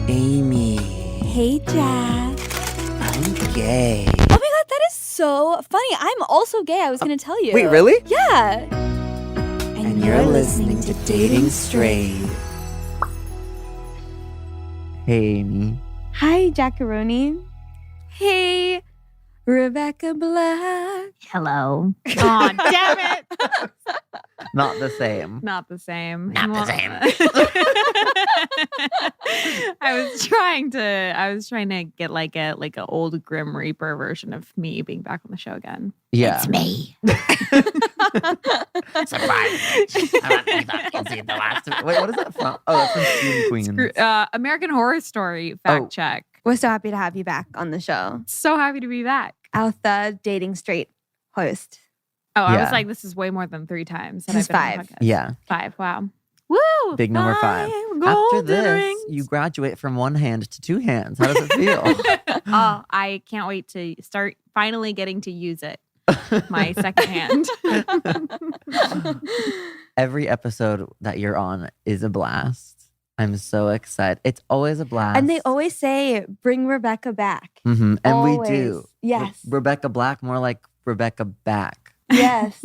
Amy. Hey, Jack. I'm gay. Oh my God, that is so funny. I'm also gay. I was going to tell you. Wait, really? Yeah. And you're listening to Dating Straight. Hey, Amy. Hi, Jackaroni. Hey, Rebecca Black. Hello. Aw, damn it. Not the same. Not the same. Not the same. I was trying to get like a old Grim Reaper version of me being back on the show again. Yeah. It's me. Surprise. I thought you'd see the last. Wait, what is that from? Oh, that's from Scream Queens. American Horror Story fact check. We're so happy to have you back on the show. So happy to be back. Our third Dating Straight host. Oh, I Yeah. was like, this is way more than 3 times. that This is I've been on the 5. podcast. Yeah. 5. Wow. Woo! Big number 5. Golden After this, rings. you graduate from one hand to 2 hands. How does it feel? Oh, I can't wait to start finally getting to use it. My second hand. Every episode that you're on is a blast. I'm so excited. It's always a blast. And they always say, bring Rebecca back. Mm-hmm. And Always. we do. Yes. Rebecca Black, more like Rebecca Back. Yes.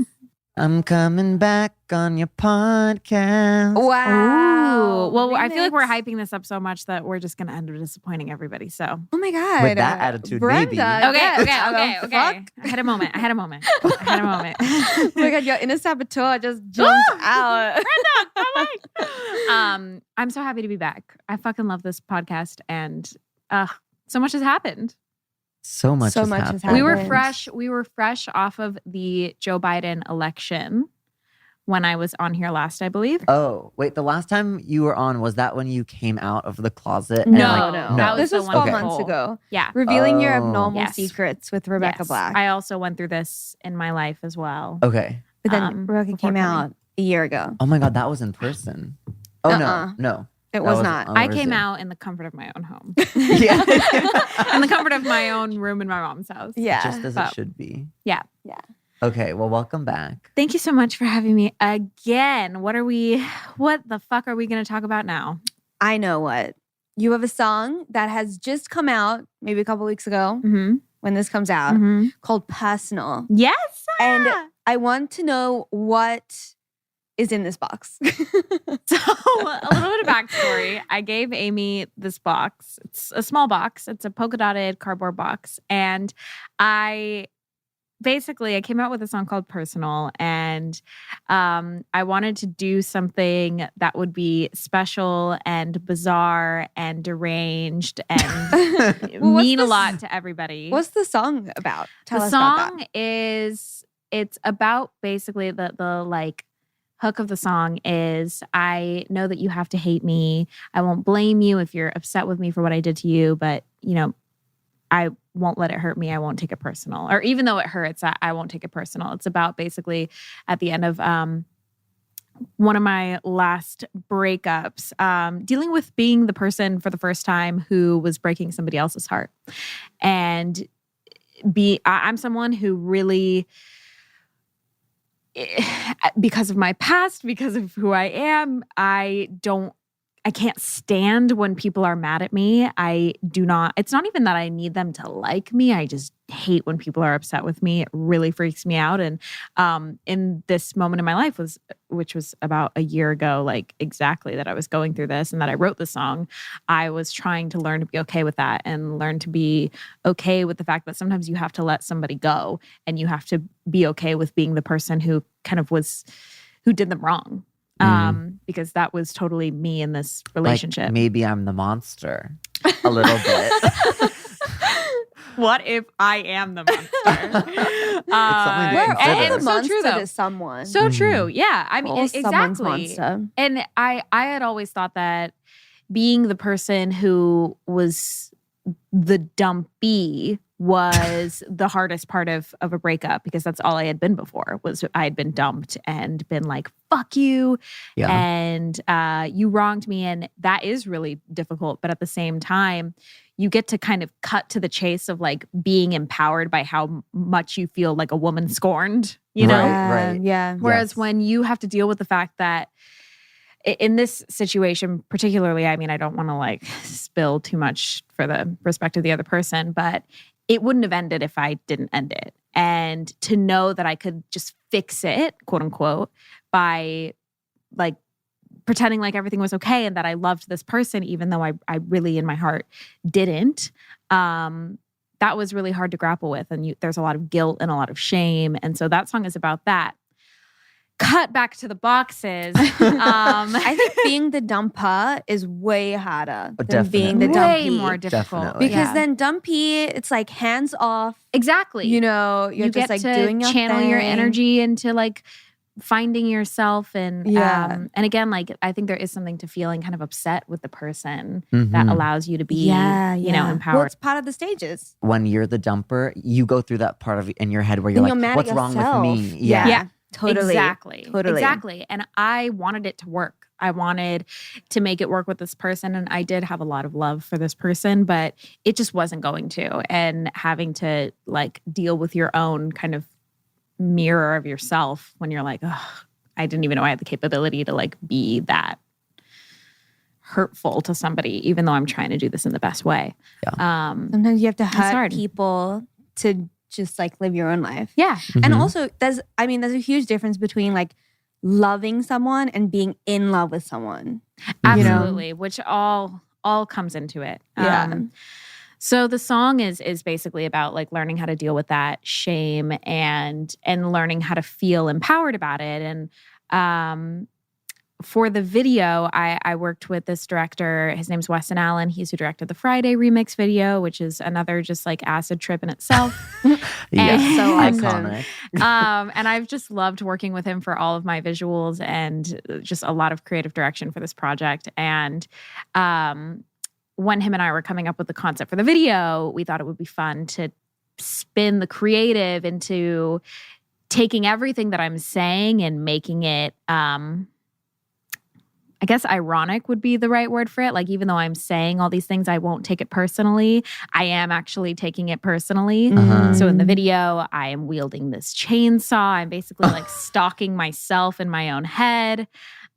I'm coming back on your podcast. Wow. Ooh. Well, I feel like we're Remix. hyping this up so much that we're just going to end up disappointing everybody. So. Oh my God. With that attitude, Brenda, maybe. Okay. yes. I had a moment. Oh my God, your inner saboteur just jumped out. I'm so happy to be back. I fucking love this podcast, and so much has happened. So much has happened. We were happened. fresh off of the Joe Biden election when I was on here last, I believe. Oh, wait. The last time you were on, was that when you came out of the closet? No, and, no. That was This the was one 4 Okay. months ago. Yeah. Revealing your Oh. abnormal Yes. secrets with Rebecca Yes. Black. I also went through this in my life as well. Okay. But then Rebecca before came coming. out a year ago. Oh my God, that was in person. Oh, Uh-uh. no. It That was was not. on I Zoom. came out in the comfort of my own home. Yeah. In the comfort of my own room in my mom's house. Yeah. Just as it But- should be. Yeah. Okay, well, welcome back. Thank you so much for having me again. What the fuck are we going to talk about now? I know what. You have a song that has just come out maybe a couple weeks ago Mm-hmm. when this comes out called Personal. Yes. And I want to know what is in this box. So a little bit of backstory. I gave Amy this box. It's a small box. It's a polka dotted cardboard box. And I came out with a song called Personal. And I wanted to do something that would be special and bizarre and deranged and Well, what's mean a this- lot to everybody. What's the song about? Tell The us about song that. it's about basically the like hook of the song is, I know that you have to hate me. I won't blame you if you're upset with me for what I did to you, but I won't let it hurt me. I won't take it personal. Or even though it hurts, I won't take it personal. It's about basically at the end of one of my last breakups, dealing with being the person for the first time who was breaking somebody else's heart. And I'm someone who really, because of my past, because of who I am, I can't stand when people are mad at me. It's not even that I need them to like me. I just hate when people are upset with me. It really freaks me out. And in this moment in my life which was about a year ago, like exactly that I was going through this and that I wrote the song, I was trying to learn to be okay with that and learn to be okay with the fact that sometimes you have to let somebody go and you have to be okay with being the person who who did them wrong. Because that was totally me in this relationship. Like, maybe I'm the monster a little bit. What if I am the monster? something to We're consider. all the so monster true, though. to someone. So true. Yeah. I mean, All someone's exactly. monster. And I had always thought that being the person who was the dumpy was the hardest part of a breakup, because that's all I had been before, was I had been dumped and been like, fuck you. Yeah. And you wronged me. And that is really difficult. But at the same time, you get to kind of cut to the chase of like being empowered by how much you feel like a woman scorned, you know? Right. Yeah. Whereas Yes. when you have to deal with the fact that in this situation particularly, I mean, I don't want to like spill too much for the perspective of the other person, but it wouldn't have ended if I didn't end it. And to know that I could just fix it, quote unquote, by like pretending like everything was okay and that I loved this person, even though I really in my heart didn't, that was really hard to grapple with. And there's a lot of guilt and a lot of shame. And so that song is about that. Cut back to the boxes. I think being the dumper is way harder than Definitely. being the way dumpy. more difficult. Definitely. Because then dumpy, it's like hands off. Exactly. You know, you're you just get like to doing your channel your thing. energy into like finding yourself and Yeah. and again, like I think there is something to feeling kind of upset with the person that Mhm. allows you to be you know, empowered. Well, it's part of the stages. When you're the dumper, you go through that part of in your head where you're And like, you're mad what's at wrong with yourself. me? Yeah. Totally. Exactly. Exactly. And I wanted it to work. I wanted to make it work with this person. And I did have a lot of love for this person, but it just wasn't going to. And having to like deal with your own kind of mirror of yourself when you're like, oh, I didn't even know I had the capability to like be that hurtful to somebody, even though I'm trying to do this in the best way. Yeah. Sometimes you have to hurt hard. people to just like live your own life. Yeah. And Mhm. also there's a huge difference between like loving someone and being in love with someone. You know? Absolutely. Which all comes into it. Yeah. So the song is basically about like learning how to deal with that shame and learning how to feel empowered about it. And for the video, I worked with this director. His name's Weston Allen. He's who directed the Friday remix video, which is another just like acid trip in itself. Yeah. And- so awesome. Iconic. And I've just loved working with him for all of my visuals and just a lot of creative direction for this project. And when him and I were coming up with the concept for the video, we thought it would be fun to spin the creative into taking everything that I'm saying and making it, I guess ironic would be the right word for it. Like, even though I'm saying all these things, I won't take it personally. I am actually taking it personally. Uh-huh. So in the video, I am wielding this chainsaw. I'm basically like stalking myself in my own head.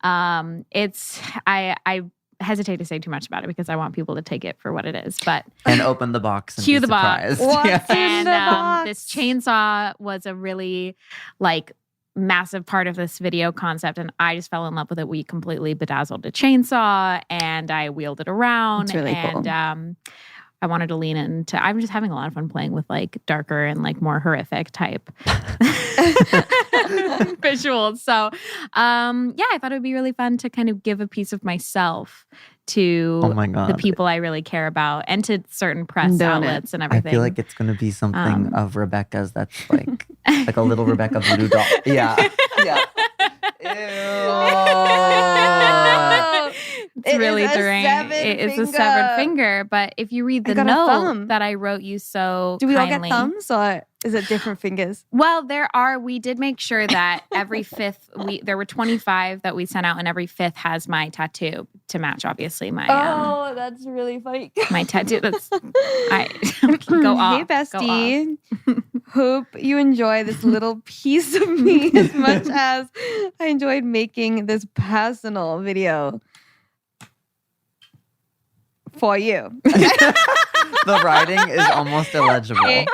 I hesitate to say too much about it because I want people to take it for what it is. But And open the box and Cue be the box. surprised. What's Yeah. in and the box? this chainsaw was a really like massive part of this video concept, and I just fell in love with it. We completely bedazzled a chainsaw and I wheeled it around. It's really cool. And I wanted to lean into, I'm just having a lot of fun playing with like darker and like more horrific type visuals. So yeah, I thought it would be really fun to kind of give a piece of myself to Oh my God. the people I really care about and to certain press Don't it. outlets and I everything. feel like it's going to be something of Rebecca's that's like a little Rebecca voodoo doll. Yeah. Yeah. It's It really is a deranged. severed It is a finger. severed finger. But if you read I the got a note thumb. that I wrote you so Do we all kindly, get thumbs or is it different fingers? well, we did make sure that every fifth, there were 25 that we sent out, and every fifth has my tattoo to match, obviously, my That's really funny. my tattoo. That's, go off. Hey, Go off. bestie. Hope you enjoy this little piece of me as much as I enjoyed making this personal video for you. The writing is almost illegible. That's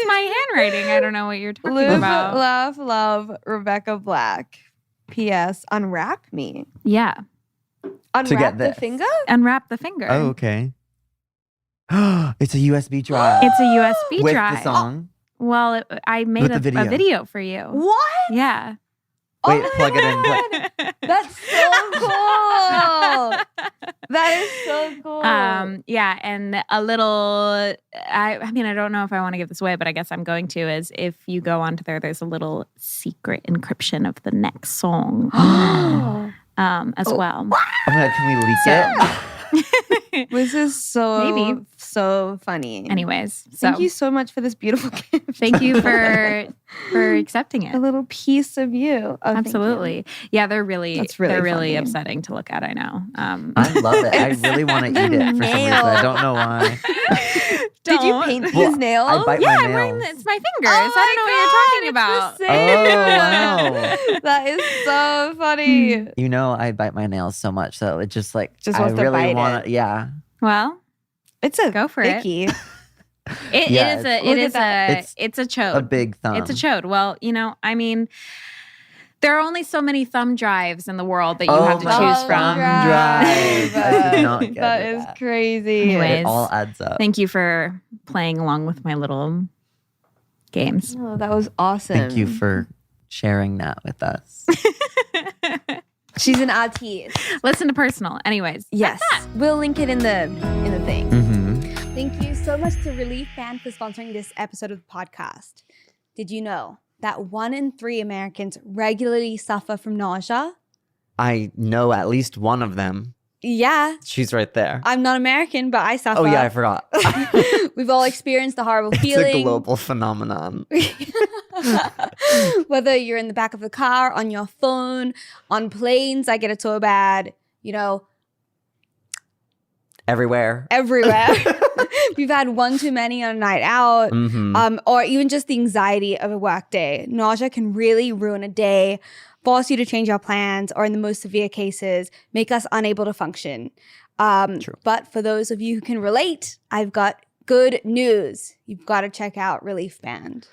my handwriting. I don't know what you're talking Live, about. laugh, love, Rebecca Black. P.S. Unwrap me. Yeah. Unwrap the this. finger? Unwrap the finger. Oh, okay. It's a USB drive. It's a USB with drive. the song. Well, I made With a the video. video for you. What? Yeah. Wait, Oh plug my it in. God. That's so cool. That is so cool. Yeah, and a little, I mean, I don't know if I want to give this away, but I guess I'm going to, is if you go onto there's a little secret encryption of the next song as well. Oh my God, can we leak it? This is Maybe. so funny. Anyways, Thank you so much for this beautiful gift. Thank you for accepting it. A little piece of you. Oh, Absolutely. Yeah, they're really funny. upsetting to look at, I know. I love it. I really want to eat it for some reason. I don't know why. Did you paint these nails? I bite Yeah, my I'm wearing nails. it's my fingers. I don't know what you're talking about. It's the same. Oh, wow. That is so funny. You know, I bite my nails so much, so it just like Just I wants to really bite want it. to. Yeah, Well, It's a go for it. icky. Yeah, It's a chode. a big thumb. It's a chode. Well, I mean, there are only so many thumb drives in the world that you have to my choose thumb from. drive. I did not get That is that. crazy. Anyways. It all adds up. Thank you for playing along with my little games. Oh, that was awesome. Thank you for sharing that with us. She's an artiste. Listen to personal. Anyways. Yes. We'll link it in the thing. Mm-hmm. Thank you so much to Relief Band for sponsoring this episode of the podcast. Did you know that 1 in 3 Americans regularly suffer from nausea? I know at least one of them. Yeah, She's right there. I'm not American, but I suffer. Oh yeah, I forgot. We've all experienced the horrible It's feeling. a global phenomenon. Whether you're in the back of the car, on your phone, on planes, I get it so bad, Everywhere. everywhere. We've had one too many on a night out. Mm-hmm. Or even just the anxiety of a work day. Nausea can really ruin a day, force you to change your plans, or in the most severe cases, make us unable to function. True. But for those of you who can relate, I've got good news. You've got to check out Relief Band.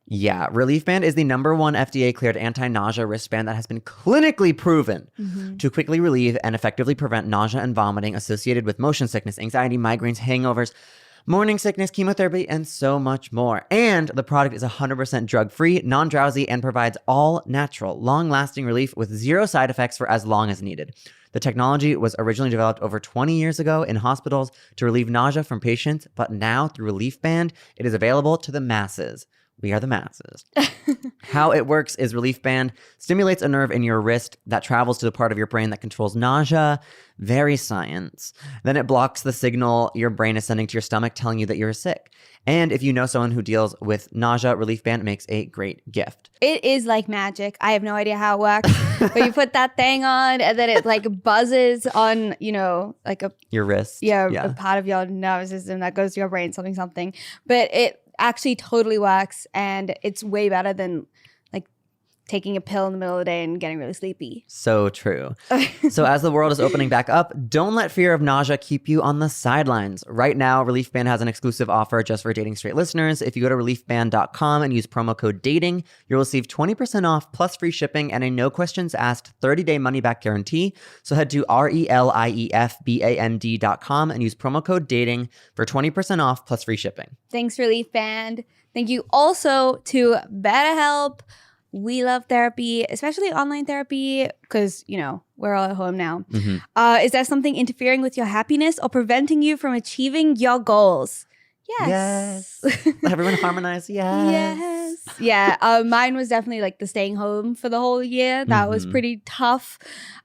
Yeah, Relief Band is the #1 FDA-cleared anti-nausea wristband that has been clinically proven to quickly relieve and effectively prevent nausea and vomiting associated with motion sickness, anxiety, migraines, hangovers, morning sickness, chemotherapy, and so much more. And the product is 100% drug-free, non-drowsy, and provides all-natural, long-lasting relief with 0 side effects for as long as needed. The technology was originally developed over 20 years ago in hospitals to relieve nausea from patients, but now through Relief Band, it is available to the masses. We are the masses. How it works is Relief Band stimulates a nerve in your wrist that travels to the part of your brain that controls nausea. Very science. Then it blocks the signal your brain is sending to your stomach telling you that you're sick. And if you know someone who deals with nausea, Relief Band makes a great gift. It is like magic. I have no idea how it works. But you put that thing on and then it like buzzes on, like Your wrist. a part of your nervous system that goes to your brain, something. But it actually totally works, and it's way better than like taking a pill in the middle of the day and getting really sleepy. So true. So as the world is opening back up, don't let fear of nausea keep you on the sidelines. Right now, Relief Band has an exclusive offer just for Dating Straight listeners. If you go to reliefband.com and use promo code DATING, you'll receive 20% off plus free shipping and a no questions asked 30-day money-back guarantee. So head to reliefband.com and use promo code DATING for 20% off plus free shipping. Thanks, Relief Band. Thank you also to BetterHelp. We love therapy, especially online therapy, because, we're all at home now. Is there something interfering with your happiness or preventing you from achieving your goals? Yes. Everyone harmonize. Yes. Yes. Yeah. Mine was definitely like the staying home for the whole year. That was pretty tough.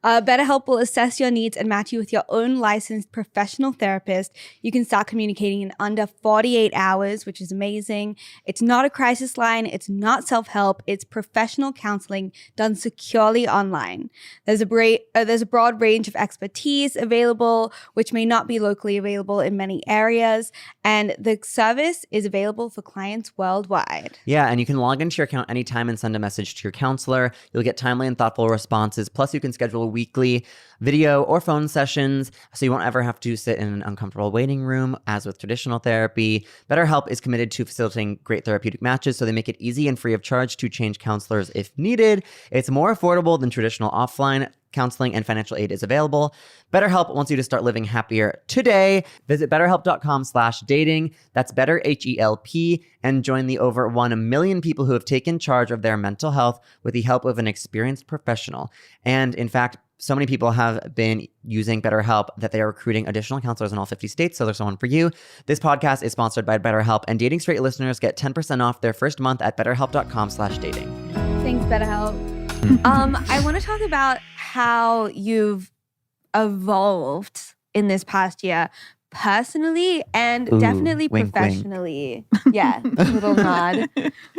BetterHelp will assess your needs and match you with your own licensed professional therapist. You can start communicating in under 48 hours, which is amazing. It's not a crisis line. It's not self-help. It's professional counseling done securely online. There's a broad range of expertise available, which may not be locally available in many areas. And the service is available for clients worldwide. Yeah, and you can log into your account anytime and send a message to your counselor. You'll get timely and thoughtful responses. Plus, you can schedule weekly video or phone sessions, so you won't ever have to sit in an uncomfortable waiting room, as with traditional therapy. BetterHelp is committed to facilitating great therapeutic matches, so they make it easy and free of charge to change counselors if needed. It's more affordable than traditional offline counseling, and financial aid is available. BetterHelp wants you to start living happier today. Visit betterhelp.com/dating. That's BetterHelp, and join the over 1 million people who have taken charge of their mental health with the help of an experienced professional. And in fact, so many people have been using BetterHelp that they are recruiting additional counselors in all 50 states. So there's someone for you. This podcast is sponsored by BetterHelp, and Dating Straight listeners get 10% off their first month at betterhelp.com/dating. Thanks, BetterHelp. I want to talk about how you've evolved in this past year, personally and Ooh, definitely wink, wink. professionally. Yeah, little nod.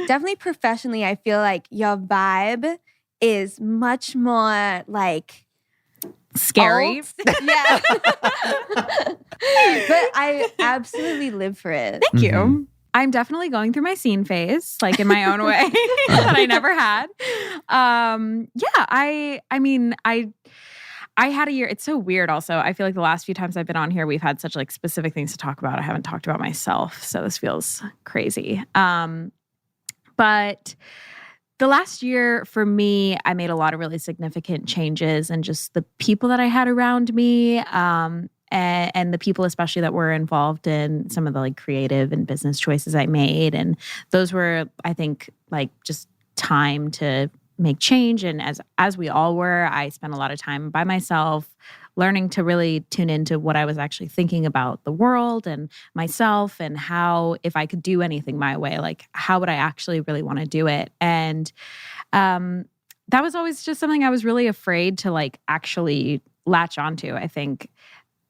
Definitely professionally, I feel like your vibe is much more like Scary. alt. Yeah. But I absolutely live for it. Thank you. I'm definitely going through my scene phase, like in my own way that I never had. I mean, I had a year. It's so weird also. I feel like the last few times I've been on here, we've had such like specific things to talk about. I haven't talked about myself. So this feels crazy. But the last year for me, I made a lot of really significant changes and just the people that I had around me, and the people especially that were involved in some of the like creative and business choices I made. And those were, I think, like just time to make change. And as we all were, I spent a lot of time by myself, learning to really tune into what I was actually thinking about the world and myself, and how, if I could do anything my way, like how would I actually really want to do it? And that was always just something I was really afraid to like actually latch onto. I think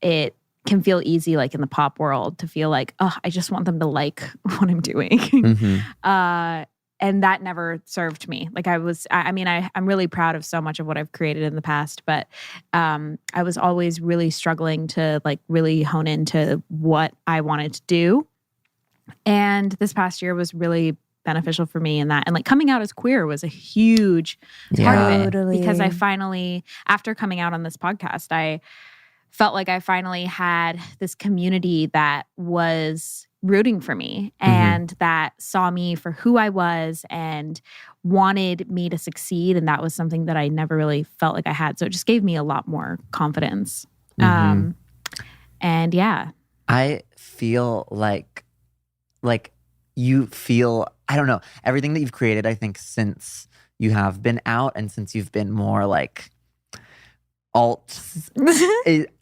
it can feel easy, like in the pop world, to feel like, oh, I just want them to like what I'm doing. And that never served me. Like I'm really proud of so much of what I've created in the past, but I was always really struggling to like really hone into what I wanted to do. And this past year was really beneficial for me in that. And like coming out as queer was a huge part of it, because I finally, after coming out on this podcast, I felt like I finally had this community that was rooting for me and that saw me for who I was and wanted me to succeed. And that was something that I never really felt like I had. So it just gave me a lot more confidence. And yeah. I feel like you feel, I don't know, everything that you've created, I think, since you have been out and since you've been more like alt,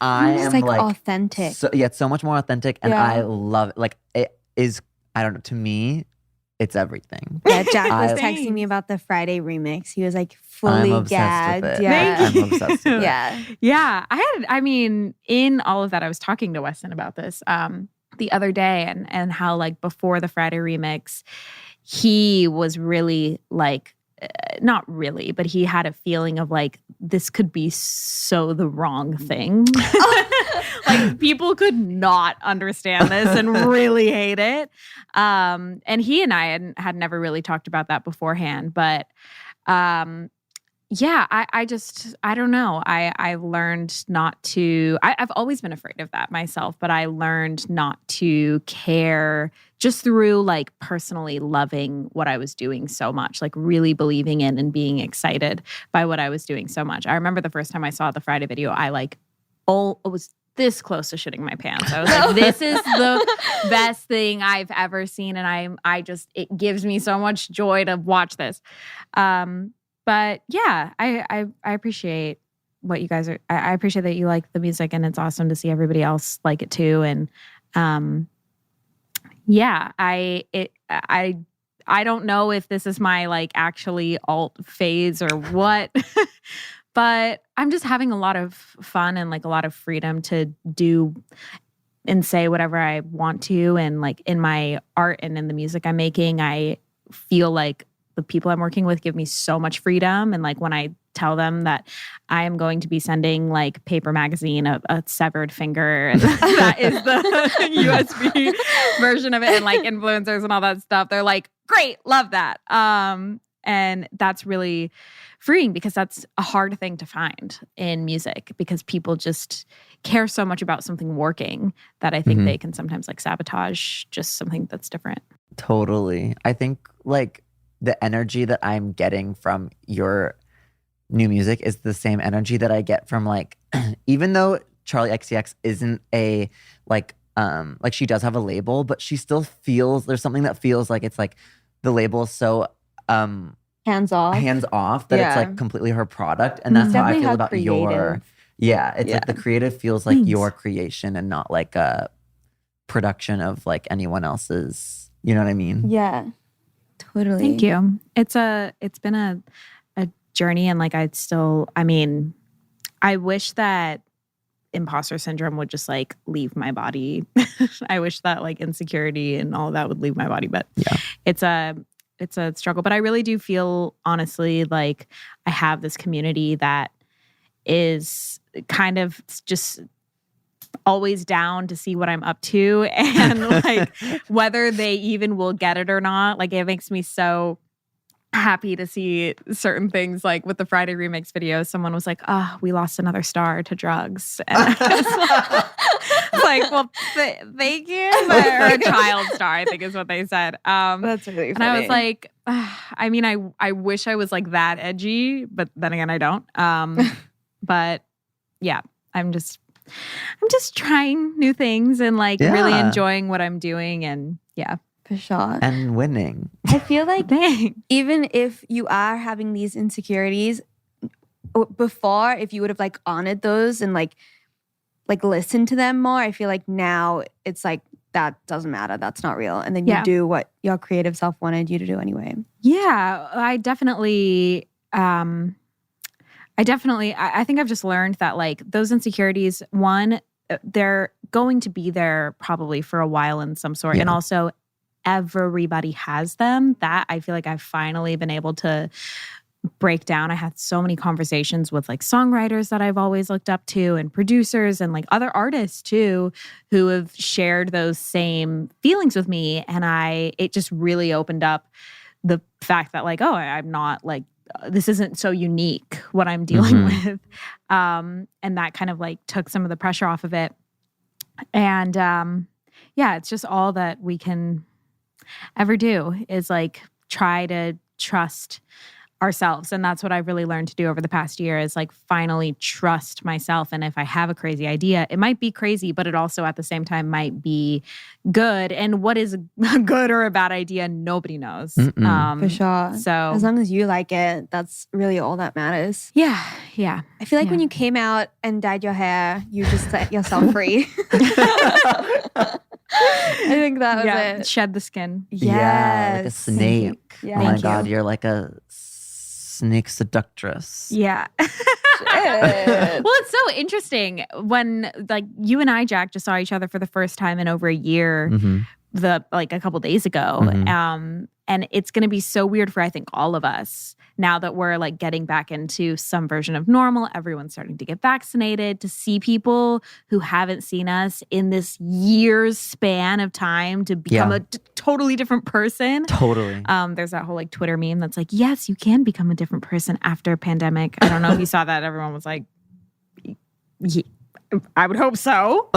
I am like like authentic. So, yeah, it's so much more authentic, and Yeah. I love it. Like it is, I don't know. To me, it's everything. Yeah, Jack was Thanks. texting me about the Friday remix. He was like I'm fully obsessed gagged. with it. Yeah. I'm obsessed with it. Yeah. Yeah. I mean, in all of that, I was talking to Weston about this the other day, and how like before the Friday remix, he was really like, not really, but he had a feeling of like, this could be so the wrong thing. Like people could not understand this and really hate it. And he and I had never really talked about that beforehand, but yeah, I don't know. I've learned not to, I've always been afraid of that myself, but I learned not to care just through like personally loving what I was doing so much, like really believing in and being excited by what I was doing so much. I remember the first time I saw the Friday video, I like, was this close to shitting my pants. I was like, this is the best thing I've ever seen. And it gives me so much joy to watch this. But yeah, I appreciate what you guys are. I appreciate that you like the music, and it's awesome to see everybody else like it too. And yeah, I don't know if this is my like actually alt phase or what, but I'm just having a lot of fun and like a lot of freedom to do and say whatever I want to. And like in my art and in the music I'm making, I feel like the people I'm working with give me so much freedom. And like when I tell them that I am going to be sending like Paper Magazine a severed finger, and that is the USB version of it, and like influencers and all that stuff, they're like, great, love that. And that's really freeing, because that's a hard thing to find in music, because people just care so much about something working that I think they can sometimes like sabotage just something that's different. Totally. I think like the energy that I'm getting from your new music is the same energy that I get from like, even though Charlie XCX isn't a like she does have a label, but she still feels, there's something that feels like it's like the label is so Hands off. that Yeah. it's like completely her product. And that's how I Definitely feel how about your, creative. it's like the creative feels like Thanks. your creation and not like a production of like anyone else's, you know what I mean? Yeah. Totally. Thank you. It's been a journey, and like I wish that imposter syndrome would just like leave my body. I wish that like insecurity and all that would leave my body, but it's a struggle. But I really do feel honestly like I have this community that is kind of just always down to see what I'm up to and like whether they even will get it or not. Like it makes me so happy to see certain things. Like with the Friday Remix video, someone was like, "Oh, we lost another star to drugs." And I was like, well, thank you. Or a child star, I think is what they said. That's really funny. And I was like, I mean, I wish I was like that edgy, but then again, I don't. But yeah, I'm just trying new things and like really enjoying what I'm doing. And yeah. For sure. And winning. I feel like Thanks. even if you are having these insecurities before, if you would have like honored those and like listened to them more, I feel like now it's like that doesn't matter. That's not real. And then you do what your creative self wanted you to do anyway. Yeah, I definitely I think I've just learned that like those insecurities, one, they're going to be there probably for a while in some sort. And also everybody has them. That I feel like I've finally been able to break down. I had so many conversations with like songwriters that I've always looked up to and producers and like other artists too who have shared those same feelings with me. And it just really opened up the fact that like, oh, I'm not like, this isn't so unique what I'm dealing with. And that kind of like took some of the pressure off of it. And it's just all that we can ever do is like try to trust ourselves. And that's what I've really learned to do over the past year is like finally trust myself. And if I have a crazy idea, it might be crazy, but it also at the same time might be good. And what is a good or a bad idea, nobody knows. For sure. So as long as you like it, that's really all that matters. Yeah. I feel like when you came out and dyed your hair, you just set yourself free. I think that was it. Shed the skin. Yeah, like a snake. Yeah. Oh my Thank God, you. you're like a snake seductress. Yeah. Well, it's so interesting when like you and I, Jack, just saw each other for the first time in over a year, like a couple days ago. And it's going to be so weird for, I think, all of us now that we're like getting back into some version of normal. Everyone's starting to get vaccinated, to see people who haven't seen us in this year's span of time to become a totally different person. Totally. There's that whole like Twitter meme that's like, yes, you can become a different person after a pandemic. I don't know if you saw that. Everyone was like, I would hope so.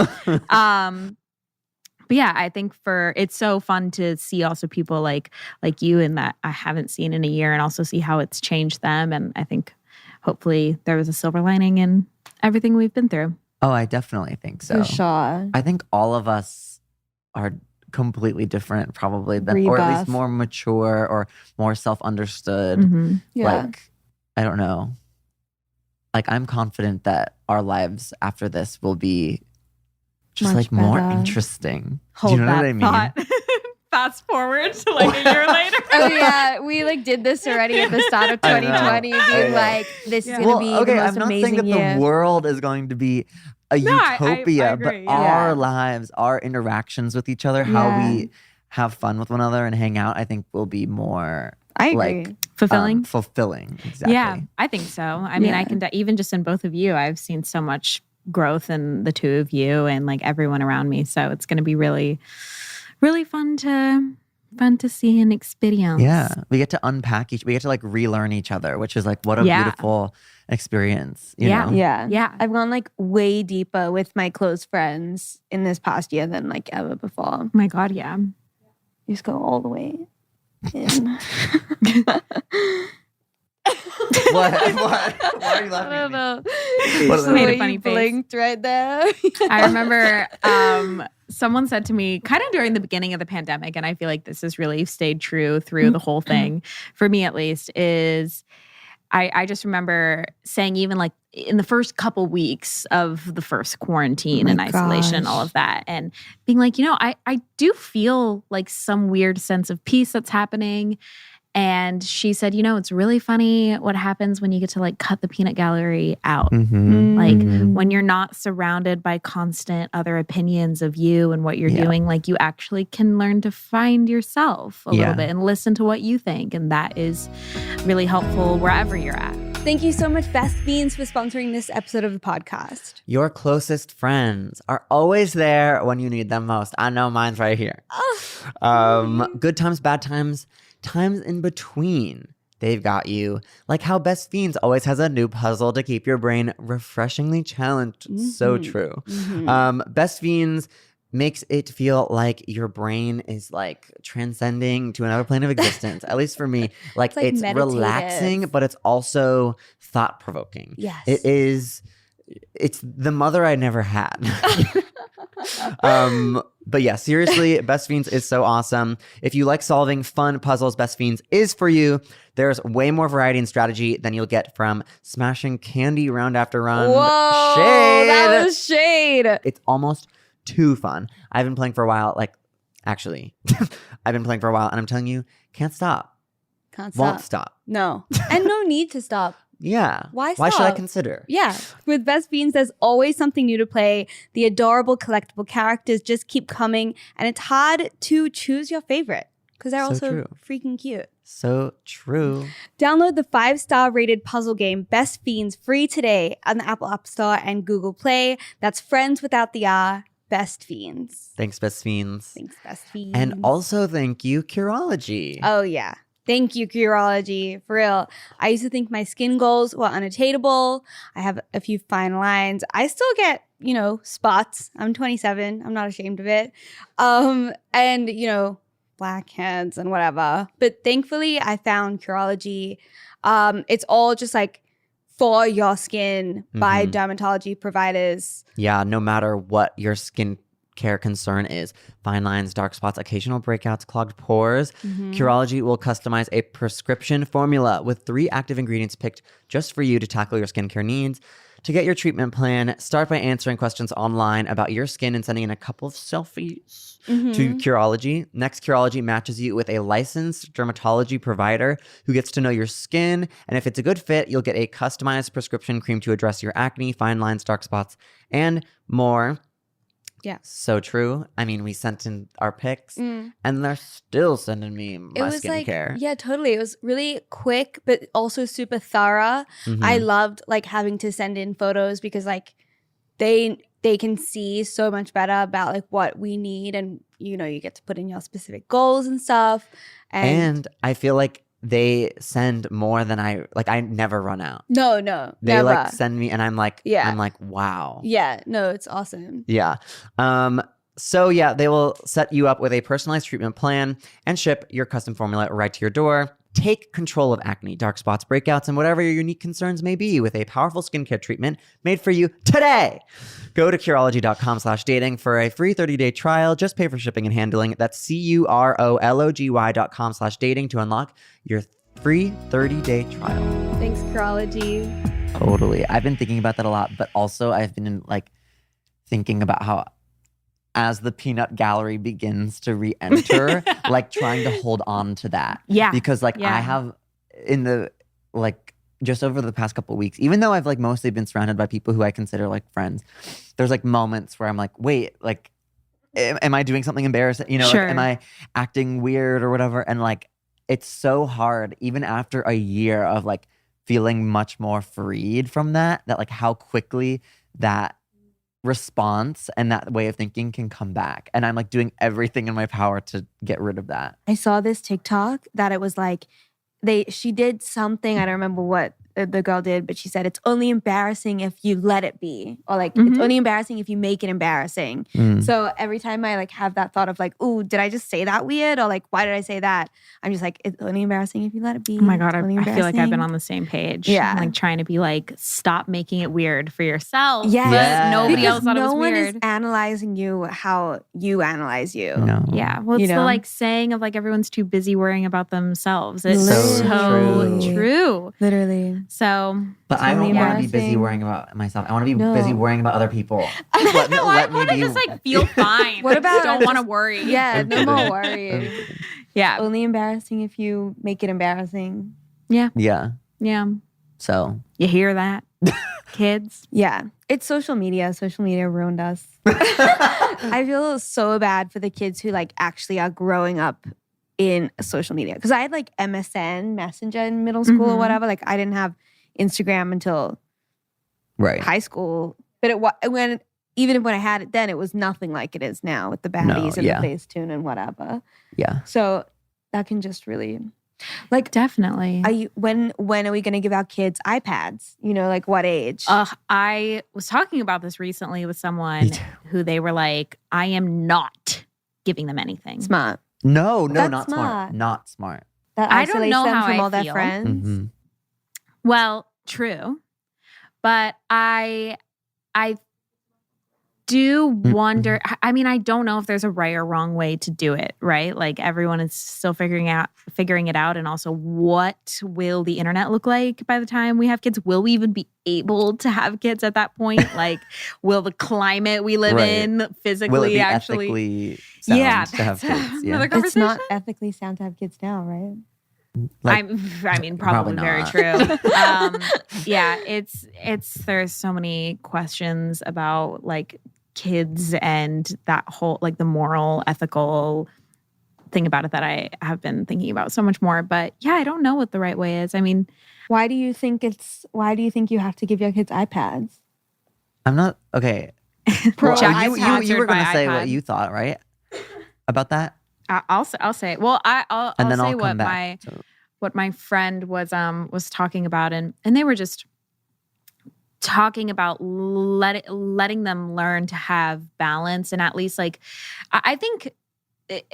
But yeah, I think it's so fun to see also people like you and that I haven't seen in a year and also see how it's changed them. And I think hopefully there was a silver lining in everything we've been through. Oh, I definitely think so. For sure. I think all of us are completely different probably than, or at least more mature or more self-understood. Yeah. Like, I don't know. Like I'm confident that our lives after this will be just Much like more better. interesting. Hold Do you know that what I mean? thought. Fast forward to like a year later. Oh yeah, we like did this already at the start of I know. 2020, being like, this is Yeah. gonna be the most I'm not saying amazing that year. the world is going to be a No, I utopia, agree, but our lives, our interactions with each other, how we have fun with one another and hang out, I think will be more I agree. like Fulfilling? Fulfilling, exactly. Yeah, I think so. I mean, I can even just in both of you, I've seen so much growth in the two of you and like everyone around me. So it's going to be really, really fun to see and experience. Yeah, we get to unpack we get to like relearn each other, which is like what a beautiful experience. You know? Yeah. I've gone like way deeper with my close friends in this past year than like ever before. Oh my God, yeah. You just go all the way in. What? Why are you laughing? I don't know. What Just are the made a way funny you face. blinked right there. I remember someone said to me kind of during the beginning of the pandemic, and I feel like this has really stayed true through the whole thing, for me at least, is I just remember saying even like in the first couple weeks of the first quarantine and isolation and all of that, and being like, I do feel like some weird sense of peace that's happening. And she said, it's really funny what happens when you get to like cut the peanut gallery out. Mm-hmm. Like Mm-hmm. when you're not surrounded by constant other opinions of you and what you're doing, like you actually can learn to find yourself a little bit and listen to what you think. And that is really helpful wherever you're at. Thank you so much, Best Fiends, for sponsoring this episode of the podcast. Your closest friends are always there when you need them most. I know mine's right here. Good times, bad times, times in between. They've got you. Like how Best Fiends always has a new puzzle to keep your brain refreshingly challenged. So true. Best Fiends makes it feel like your brain is like transcending to another plane of existence. At least for me, like it's relaxing, but it's also thought-provoking. Yes. It's the mother I never had. But yeah, seriously, Best Fiends is so awesome. If you like solving fun puzzles, Best Fiends is for you. There's way more variety and strategy than you'll get from smashing candy round after round. Whoa, Shade! that was shade. It's almost too fun. I've been playing for a while. Like, actually, I've been playing for a while, and I'm telling you, can't stop. Can't Won't stop. No. And no need to stop. Yeah. Why Why should I stop? consider? Yeah. With Best Fiends, there's always something new to play. The adorable collectible characters just keep coming, and it's hard to choose your favorite because they're So also true. freaking cute. So true. Download the 5-star rated puzzle game Best Fiends free today on the Apple App Store and Google Play. That's friends without the R, Best Fiends. Thanks, Best Fiends. Thanks, Best Fiends. And also thank you, Curology. Oh, yeah. Thank you, Curology. For real. I used to think my skin goals were unattainable. I have a few fine lines. I still get, spots. I'm 27. I'm not ashamed of it. And, blackheads and whatever. But thankfully, I found Curology. It's all just like for your skin by dermatology providers. Yeah, no matter what your skin care concern is, fine lines, dark spots, occasional breakouts, clogged pores, Curology will customize a prescription formula with 3 active ingredients picked just for you to tackle your skincare needs. To get your treatment plan, start by answering questions online about your skin and sending in a couple of selfies to Curology. Next, Curology matches you with a licensed dermatology provider who gets to know your skin. And if it's a good fit, you'll get a customized prescription cream to address your acne, fine lines, dark spots, and more. Yeah. So true. I mean, we sent in our pics and they're still sending me my skincare. Yeah, totally. It was really quick, but also super thorough. I loved having to send in photos because they can see so much better about what we need, and you get to put in your specific goals and stuff. And I feel like they send more than I never run out. No, They never. send me and I'm like, wow. Yeah, no, it's awesome. Yeah. So yeah, they will set you up with a personalized treatment plan and ship your custom formula right to your door. Take control of acne, dark spots, breakouts, and whatever your unique concerns may be with a powerful skincare treatment made for you today. Go to Curology.com/dating for a free 30-day trial. Just pay for shipping and handling. That's CUROLOGY.com/dating to unlock your free 30-day trial. Thanks, Curology. Totally. I've been thinking about that a lot, but also I've been thinking about how as the peanut gallery begins to re-enter, trying to hold on to that. Yeah. Because I have in the just over the past couple of weeks, even though I've mostly been surrounded by people who I consider friends, there's moments where I'm wait, am I doing something embarrassing? Sure. Am I acting weird or whatever? And it's so hard, even after a year of feeling much more freed from that how quickly that response and that way of thinking can come back. And I'm doing everything in my power to get rid of that. I saw this TikTok that it was she did something, I don't remember what the girl did, but she said it's only embarrassing if you let it be, or it's only embarrassing if you make it embarrassing. So every time I have that thought of ooh, did I just say that weird, or why did I say that? I'm just it's only embarrassing if you let it be. Oh my God, I Only feel like I've been embarrassing. on the same page. Yeah. I'm trying to be stop making it weird for yourself. Yes. But nobody Because else thought it was no one weird. is analyzing you how you analyze you. No. Yeah. Well, it's You know? the saying of everyone's too busy worrying about themselves. It's So so true. true. Literally. So But I Totally don't want to be busy embarrassing. worrying about myself. I want to be No. busy worrying about other people. I let want to me just feel fine. What about don't want to just- worry? Yeah, no more worrying. Yeah. Only embarrassing if you make it embarrassing. Yeah. Yeah. So You hear that, kids? Yeah. It's social media. Social media ruined us. I feel so bad for the kids who like actually are growing up in social media. Because I had like MSN Messenger in middle school or whatever. Like I didn't have Instagram until high school. But even when I had it then, it was nothing like it is now with the baddies and the Facetune and whatever. Yeah. So that can just really, like, Definitely. when are we going to give our kids iPads? You know, like what age? I was talking about this recently with someone who they were like, I am not giving them anything. Smart. No, That's not smart. Not smart. That I don't isolates know them how from I all their feel. friends. Mhm. Well, true. But I do wonder, I mean, I don't know if there's a right or wrong way to do it, right? Like everyone is still figuring it out. And also, what will the internet look like by the time we have kids? Will we even be able to have kids at that point? Like, will the climate we live in physically Will it be actually ethically sound to have that's kids? another Yeah. It's conversation. not ethically sound to have kids now, right? Like, I mean, probably very not. true. Yeah, it's there's so many questions about like kids and that whole like the moral, ethical thing about it that I have been thinking about so much more. But yeah, I don't know what the right way is. I mean, Why do you think you have to give your kids iPads? I'm not okay. Pro Well, you sponsored were by gonna say iPad. what you thought, right? About that, I'll say. Well, I'll and then say I'll come back. what my friend was talking about, and they were just talking about letting them learn to have balance, and at least like I think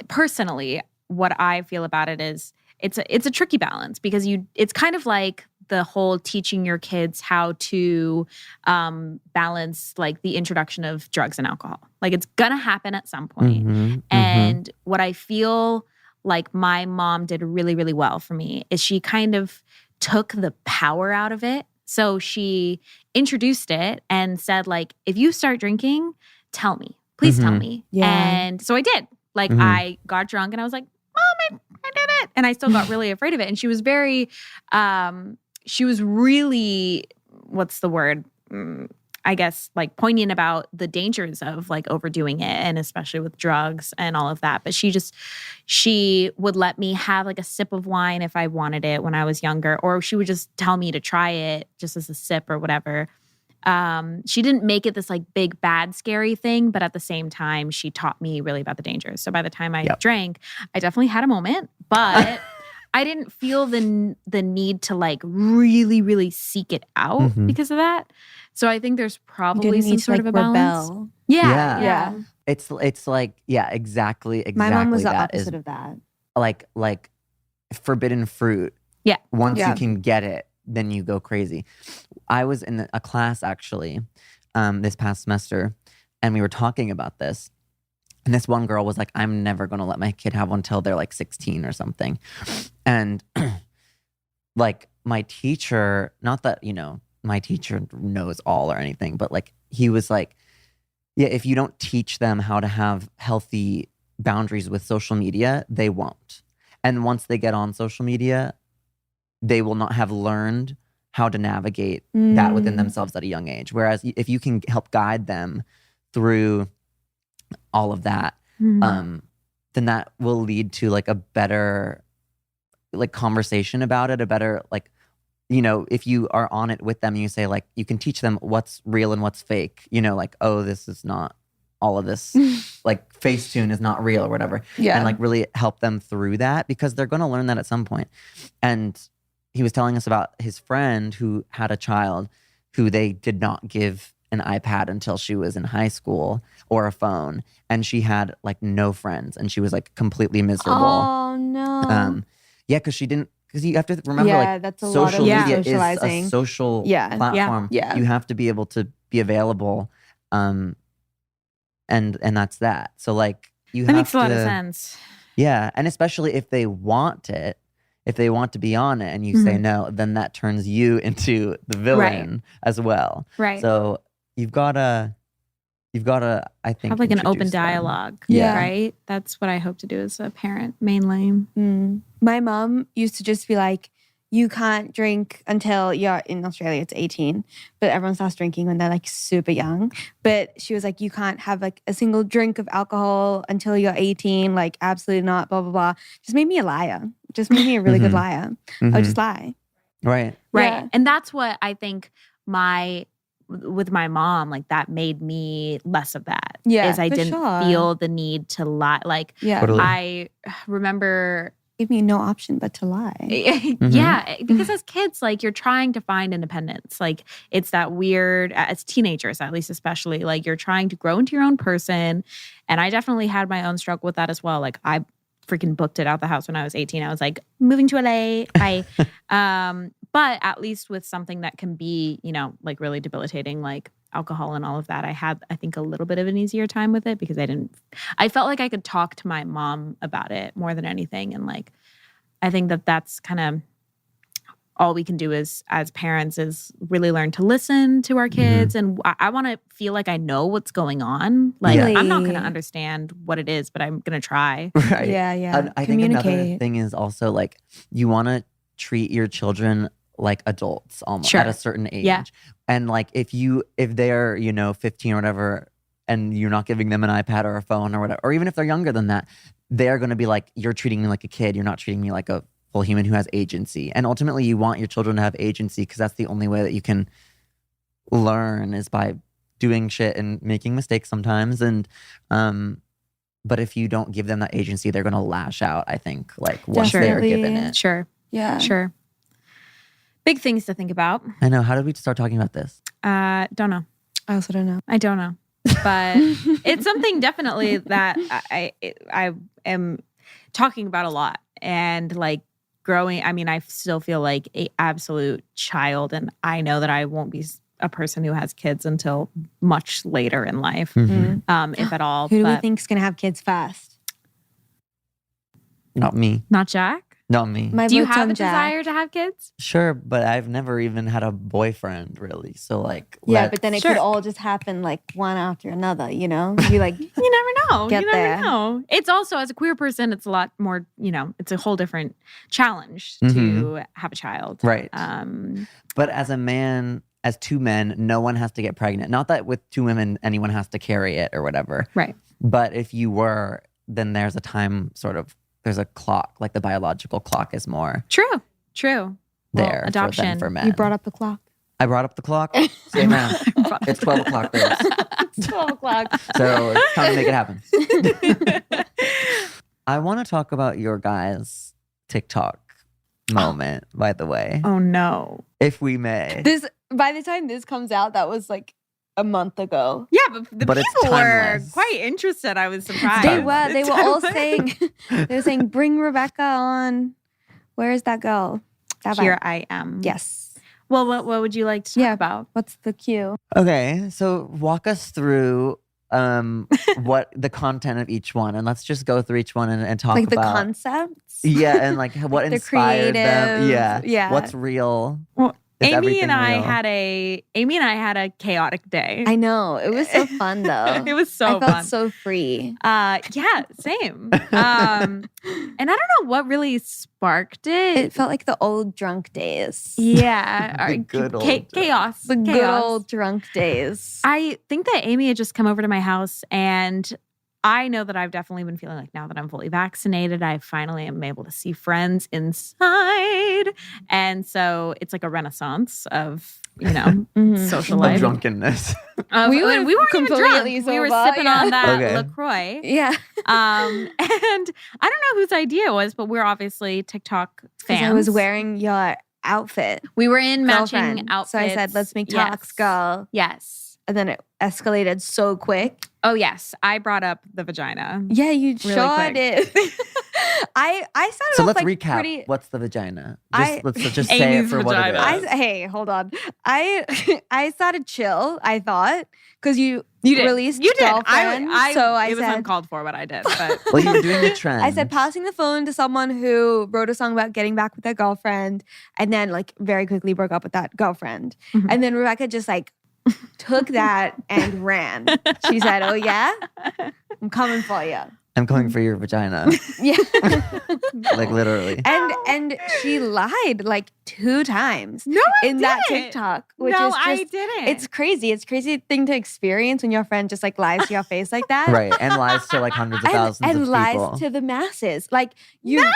personally what I feel about it is it's a tricky balance because it's kind of like the whole teaching your kids how to balance like the introduction of drugs and alcohol. Like it's gonna happen at some point. Mhm, And what I feel like my mom did really, really well for me is she kind of took the power out of it. So she introduced it and said, like, if you start drinking, tell me. Please tell me. Yeah. And so I did. Like, I got drunk and I was like, Mom, I did it. And I still got really afraid of it. And she was really, what's the word? I guess like poignant about the dangers of like overdoing it and especially with drugs and all of that. But she would let me have like a sip of wine if I wanted it when I was younger, or she would just tell me to try it just as a sip or whatever. She didn't make it this like big, bad, scary thing, but at the same time, she taught me really about the dangers. So by the time I drank, I definitely had a moment, but I didn't feel the need to like really, really seek it out because of that. So I think there's probably some sort of a balance. Rebel. Yeah. It's like exactly. My mom was the that opposite of that. Like forbidden fruit. Yeah. Once you can get it, then you go crazy. I was in a class actually this past semester, and we were talking about this. And this one girl was like, I'm never going to let my kid have one until they're like 16 or something. And like my teacher, not that, my teacher knows all or anything, but like he was like, yeah, if you don't teach them how to have healthy boundaries with social media, they won't. And once they get on social media, they will not have learned how to navigate that within themselves at a young age. Whereas if you can help guide them through all of that, then that will lead to like a better like conversation about it, a better like, if you are on it with them and you say like, you can teach them what's real and what's fake, like, oh, this is not all of this, like Facetune is not real or whatever. Yeah. And like really help them through that because they're going to learn that at some point. And he was telling us about his friend who had a child who they did not give an iPad until she was in high school or a phone. And she had like no friends and she was like completely miserable. Oh no. Yeah, because you have to remember like that's a social lot of media is socializing. a social platform. Yeah. You have to be able to be available. And that's that. So like you That have makes a lot of sense. Yeah. And especially if they want it, if they want to be on it and you say no, then that turns you into the villain as well. Right. So you've got to you've got to, I think, have like an open introduce them. dialogue. Yeah. Right. That's what I hope to do as a parent mainly. My mom used to just be like, you can't drink until you're in Australia, it's 18, but everyone starts drinking when they're like super young. But she was like, you can't have like a single drink of alcohol until you're 18, like absolutely not, blah, blah, blah. Just made me a liar. Just made me a really good liar. I would just lie. Right. Right. Yeah. And that's what I think with my mom, like that made me less of that. Yeah, Is I for didn't sure. feel the need to lie. Like Yeah. Totally. I remember Give me no option but to lie. yeah, because as kids, like you're trying to find independence. Like it's that weird, as teenagers, at least especially, like you're trying to grow into your own person. And I definitely had my own struggle with that as well. Like I freaking booked it out the house when I was 18. I was like, moving to LA, bye. But at least with something that can be, you know, like really debilitating, like alcohol and all of that, I had, I think, a little bit of an easier time with it because I felt like I could talk to my mom about it more than anything. And like, I think that that's kind of all we can do as parents is really learn to listen to our kids. And I want to feel like I know what's going on. Like I'm not going to understand what it is, but I'm going to try. Right. Yeah, yeah. And I think another thing is also like you want to treat your children like adults almost at a certain age. Yeah. And like if they're, you know, 15 or whatever, and you're not giving them an iPad or a phone or whatever, or even if they're younger than that, they're going to be like, you're treating me like a kid. You're not treating me like a full human who has agency. And ultimately you want your children to have agency because that's the only way that you can learn is by doing shit and making mistakes sometimes. And, but if you don't give them that agency, they're going to lash out, I think, like once they're given it. Sure. Yeah. Sure. Big things to think about. I know. How did we start talking about this? Don't know. I also don't know. I don't know. But it's something definitely that I am talking about a lot. And like growing, I mean, I still feel like an absolute child. And I know that I won't be a person who has kids until much later in life, if at all. Who do we think's going to have kids fast? Not me. Not Jack? Not me. Do you vote's have on a Jack. desire to have kids? Sure, but I've never even had a boyfriend really. So like, Yeah, but then it Sure. could all just happen like one after another, you know? You like, You never know. Get You never there. know. It's also, as a queer person, it's a lot more, you know, it's a whole different challenge to have a child. Right. But as a man, as two men, no one has to get pregnant. Not that with two women, anyone has to carry it or whatever. Right. But if you were, then there's a time there's a clock, like the biological clock is more True. there adoption. for men. you brought up the clock. I brought up the clock. Say man. It's 12 o'clock, babes. It's 12 o'clock. So it's time to make it happen. I want to talk about your guys' TikTok moment, by the way, Oh no. if we may. By the time this comes out, that was like a month ago. Yeah, but the But it's people were timeless. quite interested. I was surprised. They were all Timeless. saying, bring Rebecca on. Where is that girl? That Here vibe. I am. Yes. Well, what would you like to talk about? What's the cue? Okay, so walk us through what the content of each one, and let's just go through each one and talk Like the about concepts? yeah, and like what The inspired them. creative, Yeah, yeah. What's real? Well, Is Amy everything and I real? had a chaotic day. I know. It was so fun though. It was so I felt fun. so free. Yeah, same. And I don't know what really sparked it. It felt like the old drunk days. Yeah, The good old chaos. The good chaos. old drunk days. I think that Amy had just come over to my house, and I know that I've definitely been feeling like now that I'm fully vaccinated, I finally am able to see friends inside. And so it's like a renaissance of, you know, social Of life. drunkenness. We weren't even drunk. completely We were sober, sipping yeah. on that Okay. LaCroix. Yeah. And I don't know whose idea it was, but we're obviously TikTok Because fans. I was wearing your outfit. We were in matching Girlfriend. outfits. So I said, let's make Yes. talks, girl. Yes. And then it escalated so quick. Oh, yes. I brought up the vagina. Yeah, you Really sure quick. did. I started So off let's like recap. pretty. What's the vagina? I- Let's just say it Amy's for what it vagina. is. Hey, hold on. I started chill. I thought because you did. released You did. Girlfriend, so I it was said uncalled for what I did. But Well, you were doing the trend. I said passing the phone to someone who wrote a song about getting back with their girlfriend, and then like very quickly broke up with that girlfriend. Mhm. And then Rebecca just like took that and ran. She said, "Oh yeah, I'm coming for you." I'm coming for your vagina. Yeah. Like literally. And she lied like 2 times No, I in that didn't. TikTok, which No, is just, I didn't. It's crazy. It's a crazy thing to experience when your friend just like lies to your face like that. Right. And lies to like hundreds of thousands and of lies people. to the masses. Like you, No!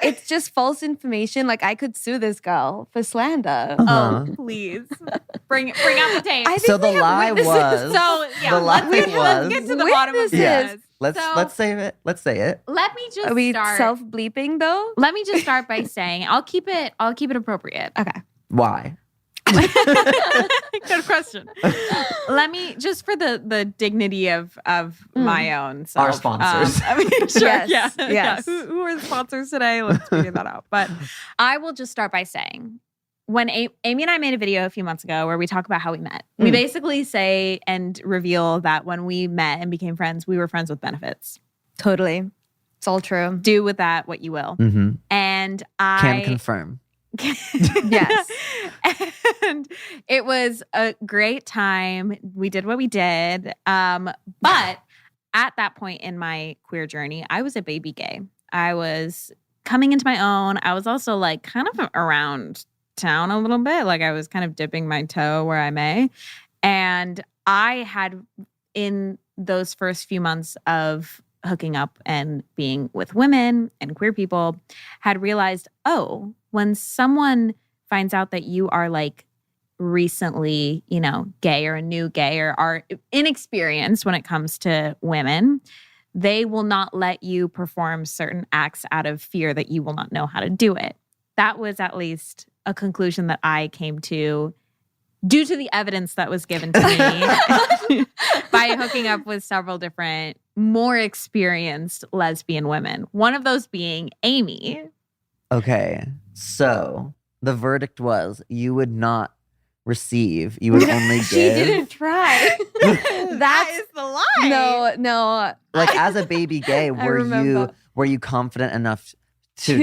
it's just false information. Like I could sue this girl for slander. Uh-huh. Oh, please. Bring out the tape. I think So the we have lie witnesses. was So yeah, the lie let's was get to the bottom of Yes. this. Let's So- save it. Let's say it. Let me just Are we start. self-bleeping though? Let me just start by saying I'll keep it appropriate. Okay. Why? Good question. Let me just for the dignity of my own self. Our sponsors. I mean, sure, Yes, yeah, yes. yeah. Who are the sponsors today? Let's figure that out. But I will just start by saying, when Amy and I made a video a few months ago where we talk about how we met, we basically say and reveal that when we met and became friends, we were friends with benefits. Totally. It's all true. Do with that what you will. Mm-hmm. And Can confirm. Yes. And it was a great time. We did what we did. But at that point in my queer journey, I was a baby gay. I was coming into my own. I was also like kind of around town a little bit. Like I was kind of dipping my toe where I may. And I had, in those first few months of hooking up and being with women and queer people, had realized, oh, when someone finds out that you are like recently, gay or a new gay or are inexperienced when it comes to women, they will not let you perform certain acts out of fear that you will not know how to do it. That was at least a conclusion that I came to due to the evidence that was given to me by hooking up with several different, more experienced lesbian women. One of those being Amy. Okay. So the verdict was you would not receive. You would only give. She didn't try. That is the lie. No. Like as a baby gay, were remember. you confident enough to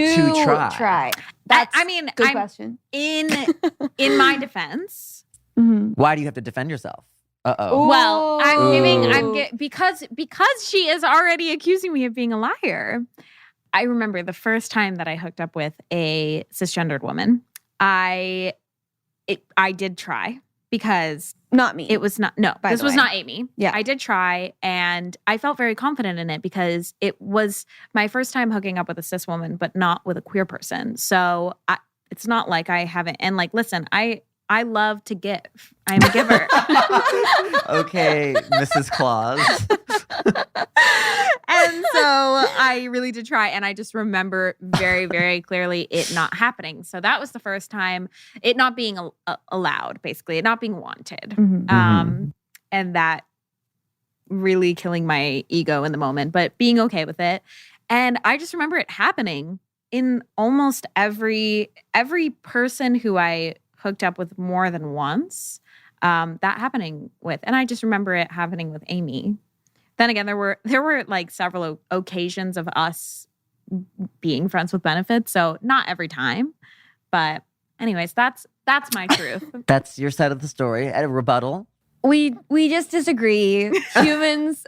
try? That's good I'm question. in my defense. Mm-hmm. Why do you have to defend yourself? Uh-oh. Well, Ooh. because she is already accusing me of being a liar. I remember the first time that I hooked up with a cisgendered woman. I did try because Not me. it was not this the was way. not Amy. Yeah. I did try and I felt very confident in it because it was my first time hooking up with a cis woman, but not with a queer person. So it's not like I haven't. And like, listen, I love to give. I'm a giver. Okay, Mrs. Claus. And so I really did try. And I just remember very, very clearly it not happening. So that was the first time, it not being allowed, basically, it not being wanted. Mhm. And that really killing my ego in the moment, but being okay with it. And I just remember it happening in almost every person who I hooked up with more than once, that happening with. And I just remember it happening with Amy. Then again, there were like several occasions of us being friends with benefits. So not every time. But anyways, that's my truth. That's your side of the story. At a rebuttal. We just disagree. Humans,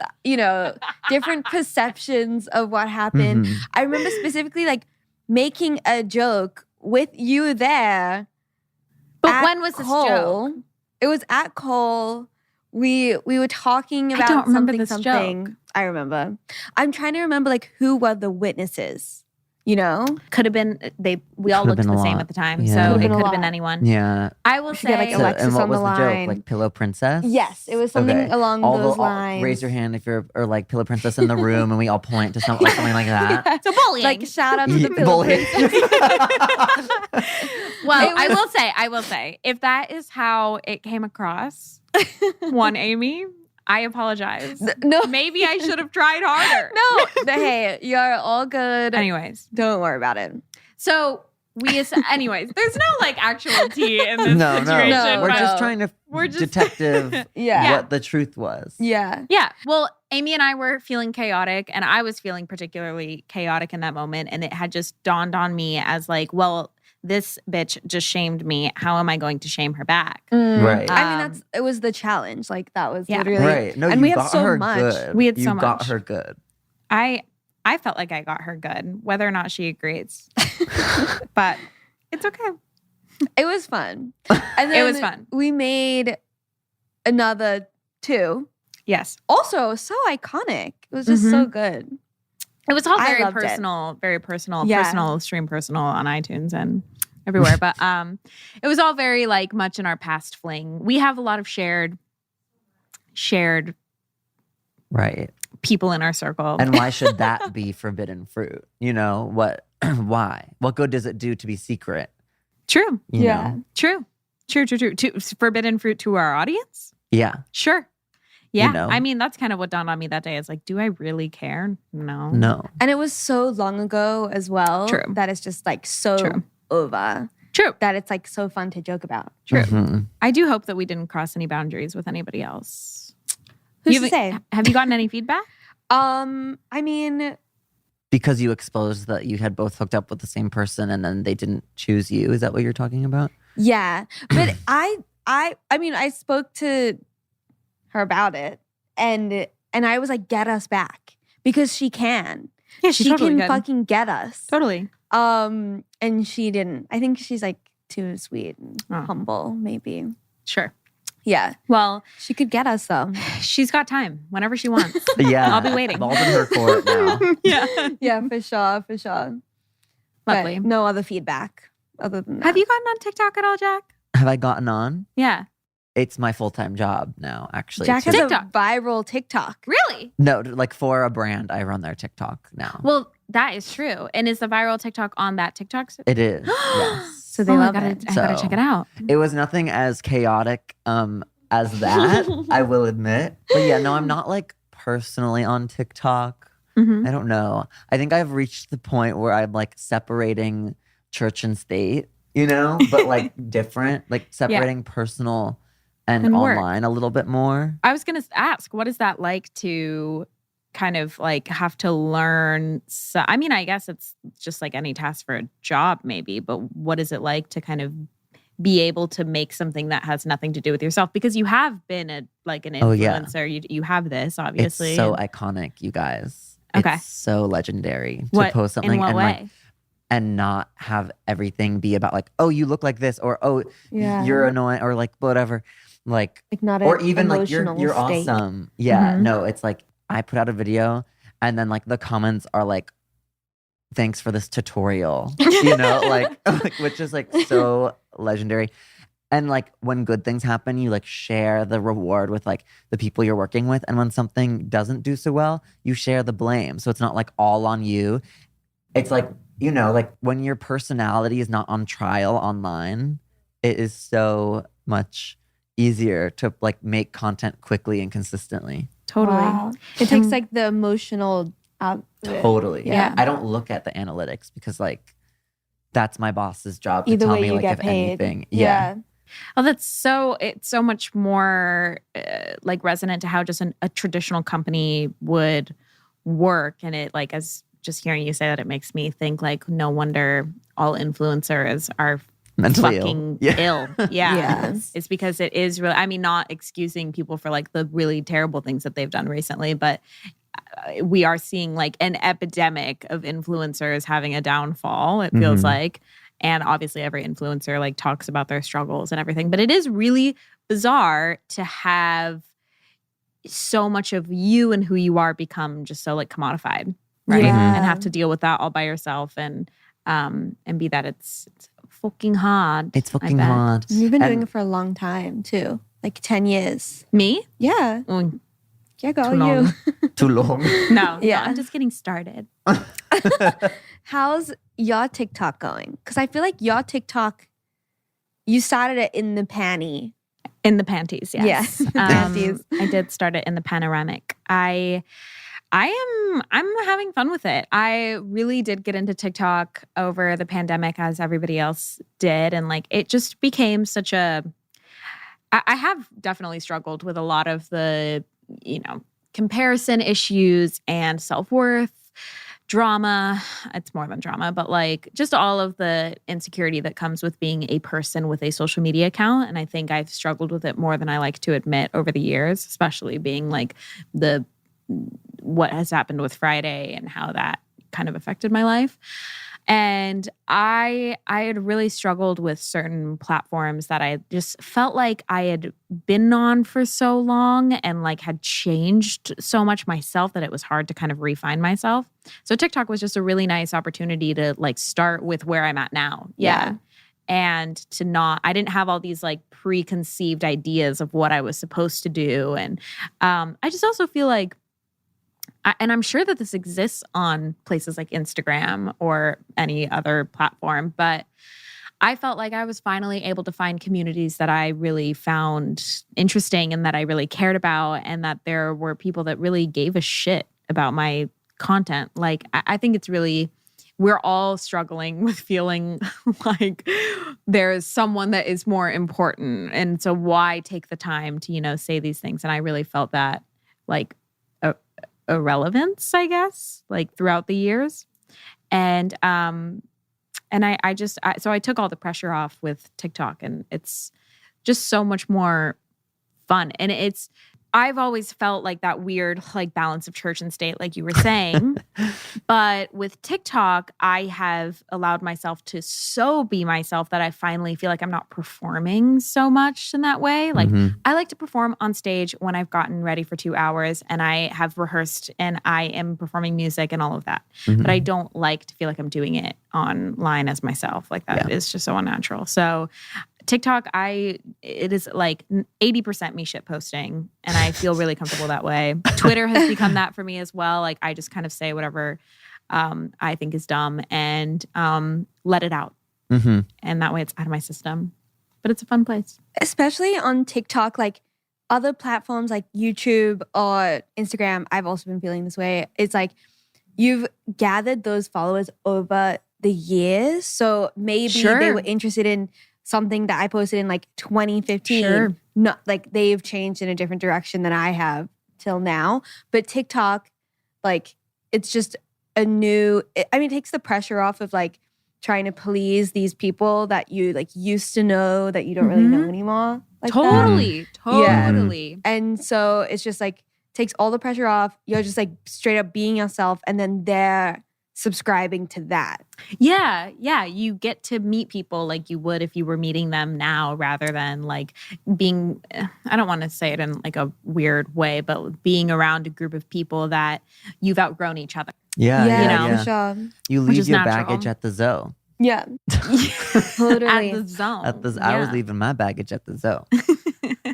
different perceptions of what happened. Mhm. I remember specifically like making a joke with you there. But at when was this Cole. joke? It was at Cole. We were talking I about don't remember something. this Something. joke. I remember. I'm trying to remember like who were the witnesses. Could have been we all Could've looked been the a same lot. at the time. Yeah. So Could've it been a could have been lot. anyone. Yeah. I will should get, like, say Alexis and what on was the the joke? line. Like Pillow Princess? Yes, it was something Okay. along those lines. Raise your hand if you're or like Pillow Princess in the room, and we all point to something like that. Yeah. so bullying. Like shout out to the Yeah, Pillow bullying. Princess. Well, It was- I will say, if that is how it came across, one Amy, I apologize. No, Maybe I should have tried harder. no. Hey, you're all good. Anyways, Don't worry about it. so anyways, there's no like actual tea in this No, situation. No, We're but just trying to we're just detective Yeah. what the truth was. Yeah. Yeah. Well, Amy and I were feeling chaotic, and I was feeling particularly chaotic in that moment, and it had just dawned on me as like, well, this bitch just shamed me. How am I going to shame her back? Right. I mean, it was the challenge. Like that was Yeah. literally Right. No, and you we have got so her much. good. We had so You got much. her good. I felt like I got her good, whether or not she agrees. But it's okay. It was fun. And then It was fun. We made another 2. Yes. Also, so iconic. It was just so good. It was all I very loved it. personal, very personal, Yeah. personal, stream personal on iTunes and everywhere. But it was all very like much in our past fling. We have a lot of shared Right. people in our circle. And why should that be forbidden fruit? You know, why? What good does it do to be secret? True. You know? True. To forbidden fruit to our audience? Yeah. Sure. Yeah. You know? I mean, that's kind of what dawned on me that day. It's like, do I really care? No. No. And it was so long ago as well. True. That it's just like so True. over. True. That it's like so fun to joke about. True. Mhm. I do hope that we didn't cross any boundaries with anybody else. Who's to say? Have you gotten any feedback? I mean, Because you exposed that you had both hooked up with the same person and then they didn't choose you. Is that what you're talking about? yeah. But I mean, I spoke to her about it and I was like, get us back because she can. Yeah, She totally can good. fucking get us. Totally. And she didn't. I think she's like too sweet and Oh. humble, maybe. Sure. Yeah. Well, She could get us though. she's got time whenever she wants. Yeah. I'll be waiting. Ball's in her court now. Yeah. Yeah, for sure, for sure. Lovely. But no other feedback other than that. Have you gotten on TikTok at all, Jack? Have I gotten on? Yeah. It's my full-time job now, actually. Jack too. has TikTok. a viral TikTok. Really? No, like for a brand, I run their TikTok now. Well, that is true. And is the viral TikTok on that TikTok? It is. Yes. So they love it. I gotta So- check it out. It was nothing as chaotic as that, I will admit. But yeah, no, I'm not like personally on TikTok. Mhm. I don't know. I think I've reached the point where I'm like separating church and state, you know, but like different, like separating personal and And work. online a little bit more. I was going to ask, what is that like to kind of like have to learn? So, I mean, I guess it's just like any task for a job maybe, but what is it like to kind of be able to make something that has nothing to do with yourself? Because you have been an Oh, yeah. influencer. You have this, obviously. It's so and- iconic, you guys. Okay. It's so legendary to what, post something in what and way? like and not have everything be about like, oh, you look like this, or oh, Yeah. you're annoying, or like whatever. Like, Like not or an even like you're emotional state. awesome. Yeah. Mhm. No, it's like I put out a video and then like the comments are like, thanks for this tutorial. You know, like which is like so legendary. And like when good things happen, you like share the reward with like the people you're working with. And when something doesn't do so well, you share the blame. So it's not like all on you. It's like, you know, like when your personality is not on trial online, it is so much easier to like make content quickly and consistently. Totally. Wow. It takes like the emotional out of it. Totally. Yeah. I don't look at the analytics because like that's my boss's job to Either tell way me you like get if paid. anything. Yeah. Oh, it's so much more like resonant to how just a traditional company would work. And it like, as just hearing you say that, it makes me think like, no wonder all influencers are Mentally fucking ill. ill. Yeah. Yes. It's because it is really, I mean, not excusing people for like the really terrible things that they've done recently, but we are seeing like an epidemic of influencers having a downfall, it feels Mhm. like. And obviously every influencer like talks about their struggles and everything, but it is really bizarre to have so much of you and who you are become just so like commodified, right? Yeah. And have to deal with that all by yourself and be that it's fucking hard. It's I fucking bet. hard. And you've been And- doing it for a long time too. Like 10 years. Me? Yeah. Mm, Yeah, go Too you. long. Too long. No, Yeah. I'm just getting started. How's your TikTok going? Because I feel like your TikTok, you started it in the panty. In the panties, yes. Yeah, panties. I did start it in the panoramic. I'm having fun with it. I really did get into TikTok over the pandemic as everybody else did. And like it just became such a I have definitely struggled with a lot of the, you know, comparison issues and self-worth drama. It's more than drama, but like just all of the insecurity that comes with being a person with a social media account. And I think I've struggled with it more than I like to admit over the years, especially being like what has happened with Friday and how that kind of affected my life. And I had really struggled with certain platforms that I just felt like I had been on for so long and like had changed so much myself that it was hard to kind of refine myself. So TikTok was just a really nice opportunity to like start with where I'm at now. Yeah. And I didn't have all these like preconceived ideas of what I was supposed to do. And I just also feel like, and I'm sure that this exists on places like Instagram or any other platform, but I felt like I was finally able to find communities that I really found interesting and that I really cared about, and that there were people that really gave a shit about my content. Like, I think it's really, we're all struggling with feeling like there is someone that is more important. And so why take the time to, say these things? And I really felt that like irrelevance, I guess, like throughout the years. And I took all the pressure off with TikTok, and it's just so much more fun. And I've always felt like that weird like balance of church and state, like you were saying. But with TikTok, I have allowed myself to so be myself that I finally feel like I'm not performing so much in that way. Like I like to perform on stage when I've gotten ready for 2 hours and I have rehearsed and I am performing music and all of that. But I don't like to feel like I'm doing it online as myself. Like that is just so unnatural. So TikTok, it is like 80% me shit posting, and I feel really comfortable that way. Twitter has become that for me as well. Like I just kind of say whatever I think is dumb and let it out. And that way it's out of my system. But it's a fun place. Especially on TikTok, like other platforms like YouTube or Instagram, I've also been feeling this way. It's like you've gathered those followers over the years. So maybe they were interested in something that I posted in like 2015. Sure. Not like they've changed in a different direction than I have till now. But TikTok, like it's just it takes the pressure off of like trying to please these people that you like used to know that you don't really know anymore. Like Totally. Yeah. And so it's just like takes all the pressure off. You're just like straight up being yourself, and then they're subscribing to that. Yeah. You get to meet people like you would if you were meeting them now, rather than like being, I don't want to say it in like a weird way, but being around a group of people that you've outgrown each other. For sure. You leave your baggage at the zoo. Yeah. Totally. At the zone. I was leaving my baggage at the zoo.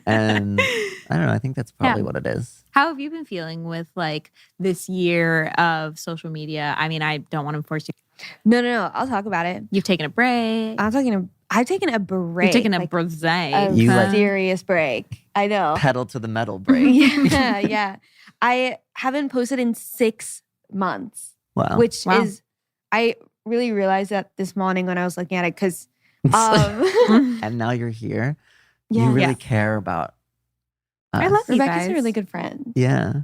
And I don't know, I think that's probably what it is. How have you been feeling with like this year of social media? I mean, I don't want to force you. No. I'll talk about it. You've taken a break. I've taken a break. You've taken a like, break. A serious break. I know. Pedal to the metal break. Yeah. I haven't posted in 6 months. Wow. Which is, I really realized that this morning when I was looking at it because. And now you're here. Yeah. You really care about us. I love you Rebecca's guys. a really good friend. Yeah.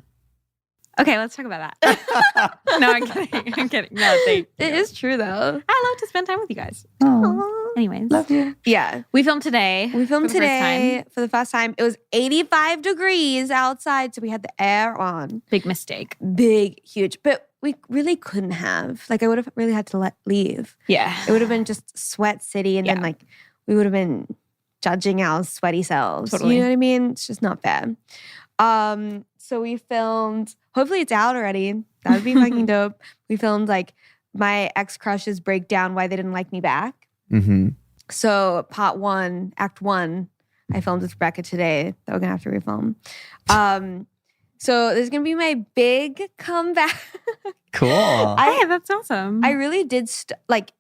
Okay, let's talk about that. No, I'm kidding. No, thank you. It is true though. I love to spend time with you guys. Oh, Anyways. love you. Yeah. We filmed today. We filmed for the first today time. for the first time. It was 85 degrees outside, so we had the air on. Big mistake. Big, huge. But we really couldn't have. Like, I would have really had to leave. Yeah. It would have been just sweat city, and then like we would have been judging our sweaty selves. Totally. You know what I mean? It's just not fair. So we filmed, hopefully it's out already. That would be fucking dope. We filmed like my ex-crushes break down why they didn't like me back. So part 1, act 1, I filmed with Rebecca today that we're gonna have to refilm. So this is gonna be my big comeback. Cool. Hey, that's awesome. I really did like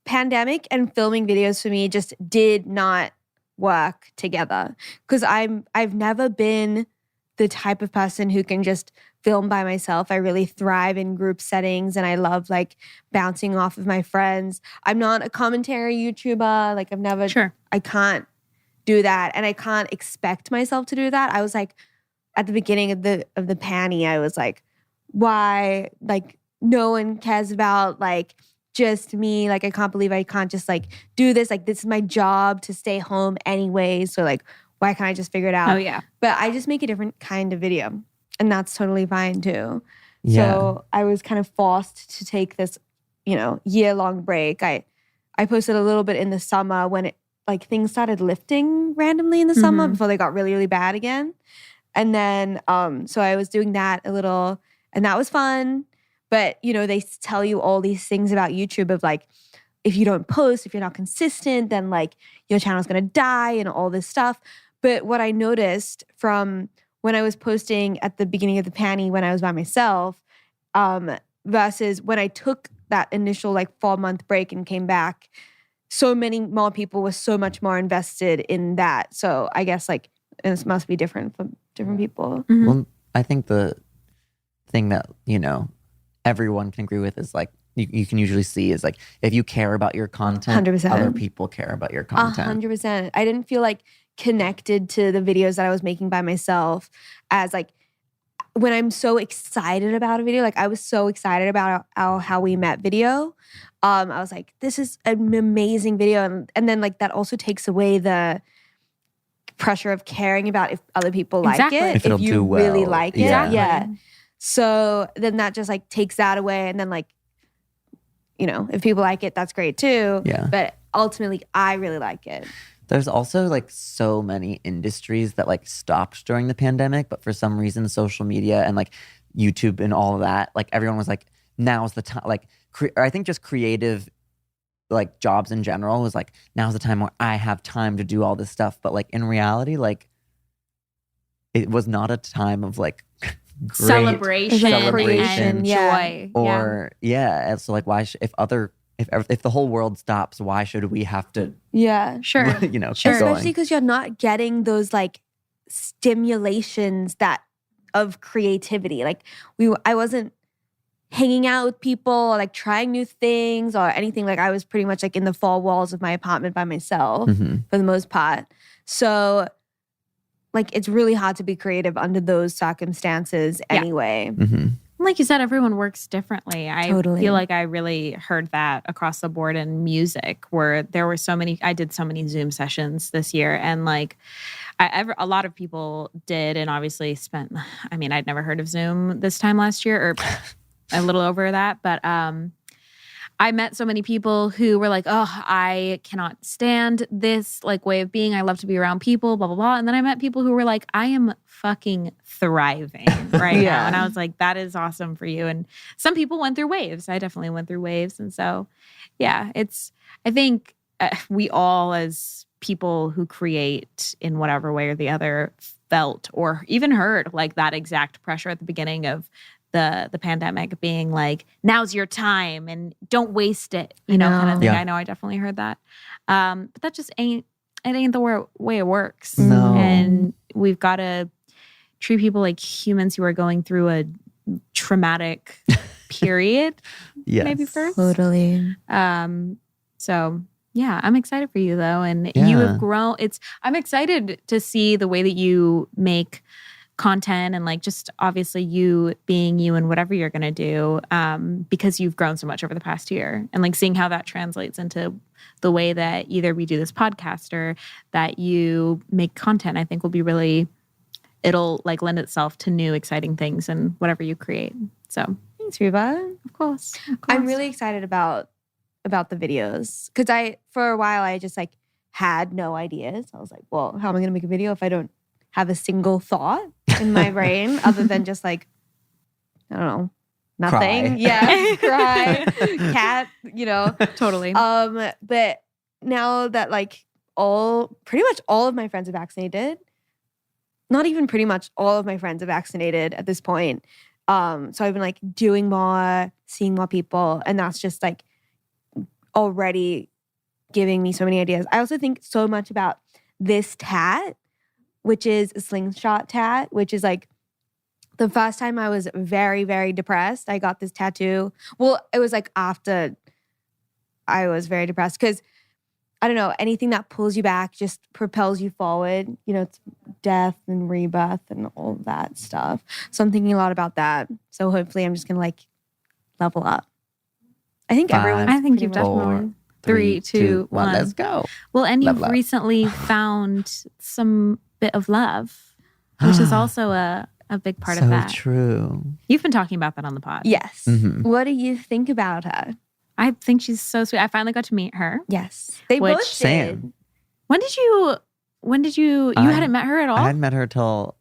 pandemic and filming videos for me just did not work together because I've never been the type of person who can just film by myself. I really thrive in group settings and I love like bouncing off of my friends. I'm not a commentary YouTuber. Like I've never, I can't do that. And I can't expect myself to do that. I was like, at the beginning of the panty, I was like, why? Like no one cares about like just me. Like, I can't believe I can't just like do this. Like, this is my job to stay home anyway. So like, why can't I just figure it out? Oh, yeah. But I just make a different kind of video, and that's totally fine too. Yeah. So I was kind of forced to take this, year-long break. I posted a little bit in the summer when it like things started lifting randomly in the summer before they got really, really bad again. And then so I was doing that a little, and that was fun. But they tell you all these things about YouTube of like, if you don't post, if you're not consistent, then like your channel's gonna die and all this stuff. But what I noticed from when I was posting at the beginning of the panty when I was by myself, versus when I took that initial like 4-month break and came back, so many more people were so much more invested in that. So I guess like this must be different for different people. Mm-hmm. Well, I think the thing that, everyone can agree with is like, you can usually see is like, if you care about your content, 100%. other people care about your content. 100%. I didn't feel like connected to the videos that I was making by myself as like, when I'm so excited about a video, like I was so excited about our How We Met video. I was like, this is an amazing video. And then like that also takes away the pressure of caring about if other people like Exactly. it. If it'll you do well. really like it. Exactly. Yeah. So then that just like takes that away. And then like, if people like it, that's great too. Yeah. But ultimately, I really like it. There's also like so many industries that like stopped during the pandemic, but for some reason, social media and like YouTube and all of that, like everyone was like, now's the time. Like, I think just creative like jobs in general was like, now's the time where I have time to do all this stuff. But like in reality, like it was not a time of like great celebration and yeah. joy. or and so like why if the whole world stops, why should we have to Yeah. Sure. keep Especially going? because you're not getting those like stimulations of creativity. Like I wasn't hanging out with people or like trying new things or anything. Like I was pretty much like in the four walls of my apartment by myself for the most part. So like it's really hard to be creative under those circumstances anyway. Like you said, everyone works differently. I Totally. feel like I really heard that across the board in music, where there were I did so many Zoom sessions this year, and like a lot of people did, and obviously I'd never heard of Zoom this time last year, or a little over that, but I met so many people who were like, oh, I cannot stand this like way of being. I love to be around people, blah, blah, blah. And then I met people who were like, I am fucking thriving right now. And I was like, that is awesome for you. And some people went through waves. I definitely went through waves. And so, yeah, I think we all as people who create in whatever way or the other felt or even heard like that exact pressure at the beginning of the pandemic, being like, now's your time and don't waste it, kind of thing. Yeah. I know I definitely heard that. But that just ain't the way it works. No. And we've got to treat people like humans who are going through a traumatic period, Yes. maybe first. Totally. So yeah, I'm excited for you though. And you have grown. I'm excited to see the way that you make content and like just obviously you being you and whatever you're going to do, because you've grown so much over the past year, and like seeing how that translates into the way that either we do this podcast or that you make content, I think will be it'll like lend itself to new exciting things and whatever you create. So Thanks, Reba. of course. I'm really excited about the videos because for a while I just like had no ideas. I was like, well, how am I going to make a video if I don't have a single thought in my brain other than just like, I don't know, nothing. Cry. Yeah, cry, cat, Totally. But now that like pretty much all of my friends are vaccinated, not even pretty much all of my friends are vaccinated at this point. So I've been like doing more, seeing more people, and that's just like already giving me so many ideas. I also think so much about this tat, which is a slingshot tat, which is like the first time I was very, very depressed. I got this tattoo. Well, it was like after I was very depressed because I don't know, anything that pulls you back just propels you forward. It's death and rebirth and all that stuff. So I'm thinking a lot about that. So hopefully I'm just going to like level up. I think Five, everyone's I think pretty you've much- definitely. 4, 3, 2, 1. Let's go. Well, and Level you've up. recently found some bit of love, which is also a big part of that. So true. You've been talking about that on the pod. Yes. Mhm. What do you think about her? I think she's so sweet. I finally got to meet her. Yes. They Which- both Same. did. When did you I- hadn't met her at all? I hadn't met her till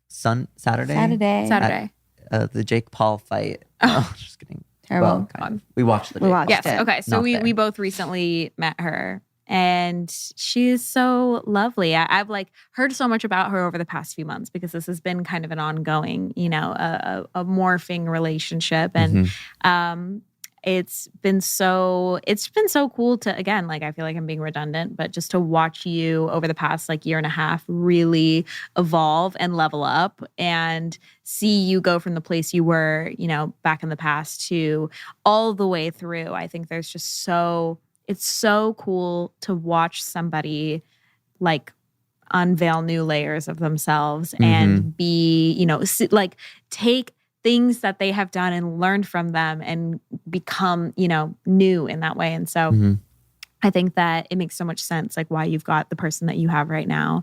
Saturday. Saturday. The Jake Paul fight. Oh. Just kidding. Terrible. Well, kind of. We watched the We Jake watched Paul Yes. it. Okay. So Not we there. we both recently met her, and she is so lovely. I've like heard so much about her over the past few months because this has been kind of an ongoing, a morphing relationship, and it's been so cool to, again, like, I feel like I'm being redundant, but just to watch you over the past like year and a half really evolve and level up and see you go from the place you were, back in the past to all the way through. I think there's just it's so cool to watch somebody like unveil new layers of themselves and be, like take things that they have done and learned from them and become, new in that way. And so I think that it makes so much sense, like why you've got the person that you have right now.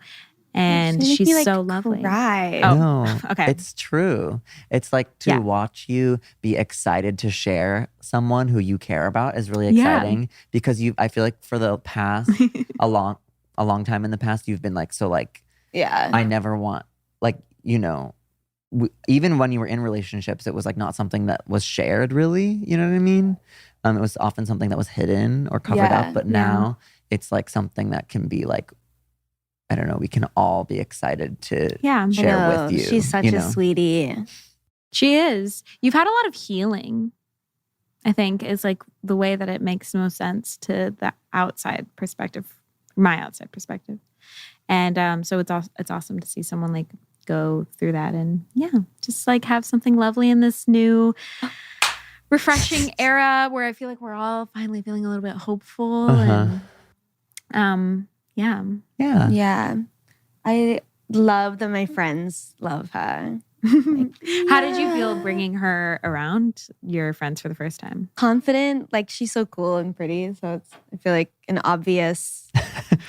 And She made she's me, like, so lovely. Cry. Oh, No, okay. It's true. It's like to Yeah. watch you be excited to share someone who you care about is really Yeah. exciting because I feel like for the past, a long time in the past, you've been like, so like, Yeah. I never want, like, even when you were in relationships, it was like not something that was shared really. You know what I mean? It was often something that was hidden or covered Yeah. up. But now it's like something that can be like, I don't know, we can all be excited to Yeah. I share know. with you. She's such a sweetie. She is. You've had a lot of healing, I think, is like the way that it makes most sense to the outside perspective, my outside perspective. And so it's awesome to see someone like go through that and just like have something lovely in this new refreshing era where I feel like we're all finally feeling a little bit hopeful and Yeah. Yeah. I love that my friends love her. How did you feel bringing her around your friends for the first time? Confident. Like, she's so cool and pretty. So I feel like an obvious.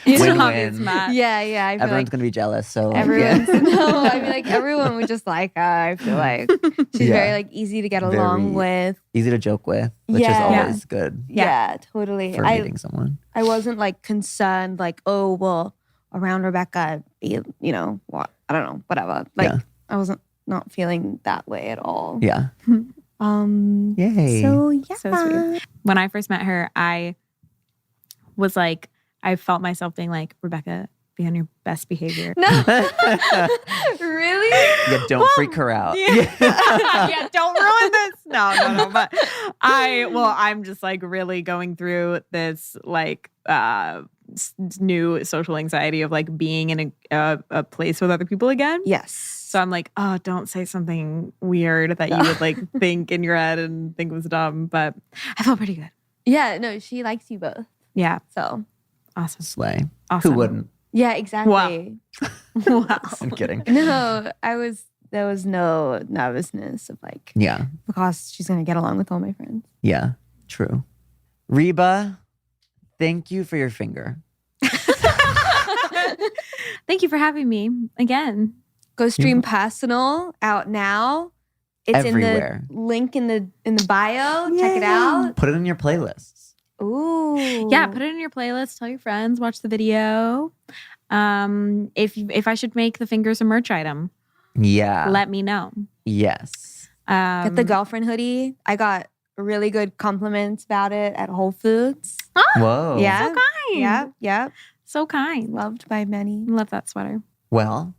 It's Win-win. an obvious match. Yeah. I feel Everyone's like gonna be jealous. So like, everyone's. yeah. No, I mean, like, everyone would just like her. I feel like she's Yeah. very like easy to get along with. Easy to joke with, which Yeah. is always good Yeah, totally. for meeting someone. I wasn't like concerned, like, oh, well, around Rebecca, what? I don't know, whatever. Like, Yeah. I wasn't not feeling that way at all. Yeah. Yay. So yeah. So sweet. When I first met her, I was like, I felt myself being like, Rebecca, be on your best behavior. No. Really? Yeah, don't freak her out. Yeah, don't ruin this. No. But I'm just like really going through this like new social anxiety of like being in a place with other people again. Yes. So I'm like, oh, don't say something weird that you would like think in your head and think was dumb. But I felt pretty good. Yeah, no, she likes you both. Yeah. So Awesome. Slay. Awesome. Who wouldn't? yeah, exactly. Wow. I'm kidding. No, there was no nervousness of like, Yeah. because she's gonna get along with all my friends. Yeah. True. Reba, thank you for your finger. Thank you for having me again. Go stream Personal out now. It's Everywhere. in the link in the bio. Check it out. Put it in your playlists. Ooh. Yeah, put it in your playlist. Tell your friends. Watch the video. If I should make the fingers a merch item, Yeah. let me know. Yes. Get the girlfriend hoodie. I got really good compliments about it at Whole Foods. Whoa. Yeah. So kind. Yeah. So kind. Loved by many. Love that sweater. Well,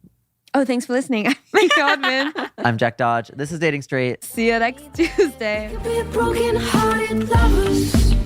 Oh, thanks for listening. I'm Godman. I'm Jack Dodge. This is Dating Straight. See you next Tuesday. Be broken hearted lovers.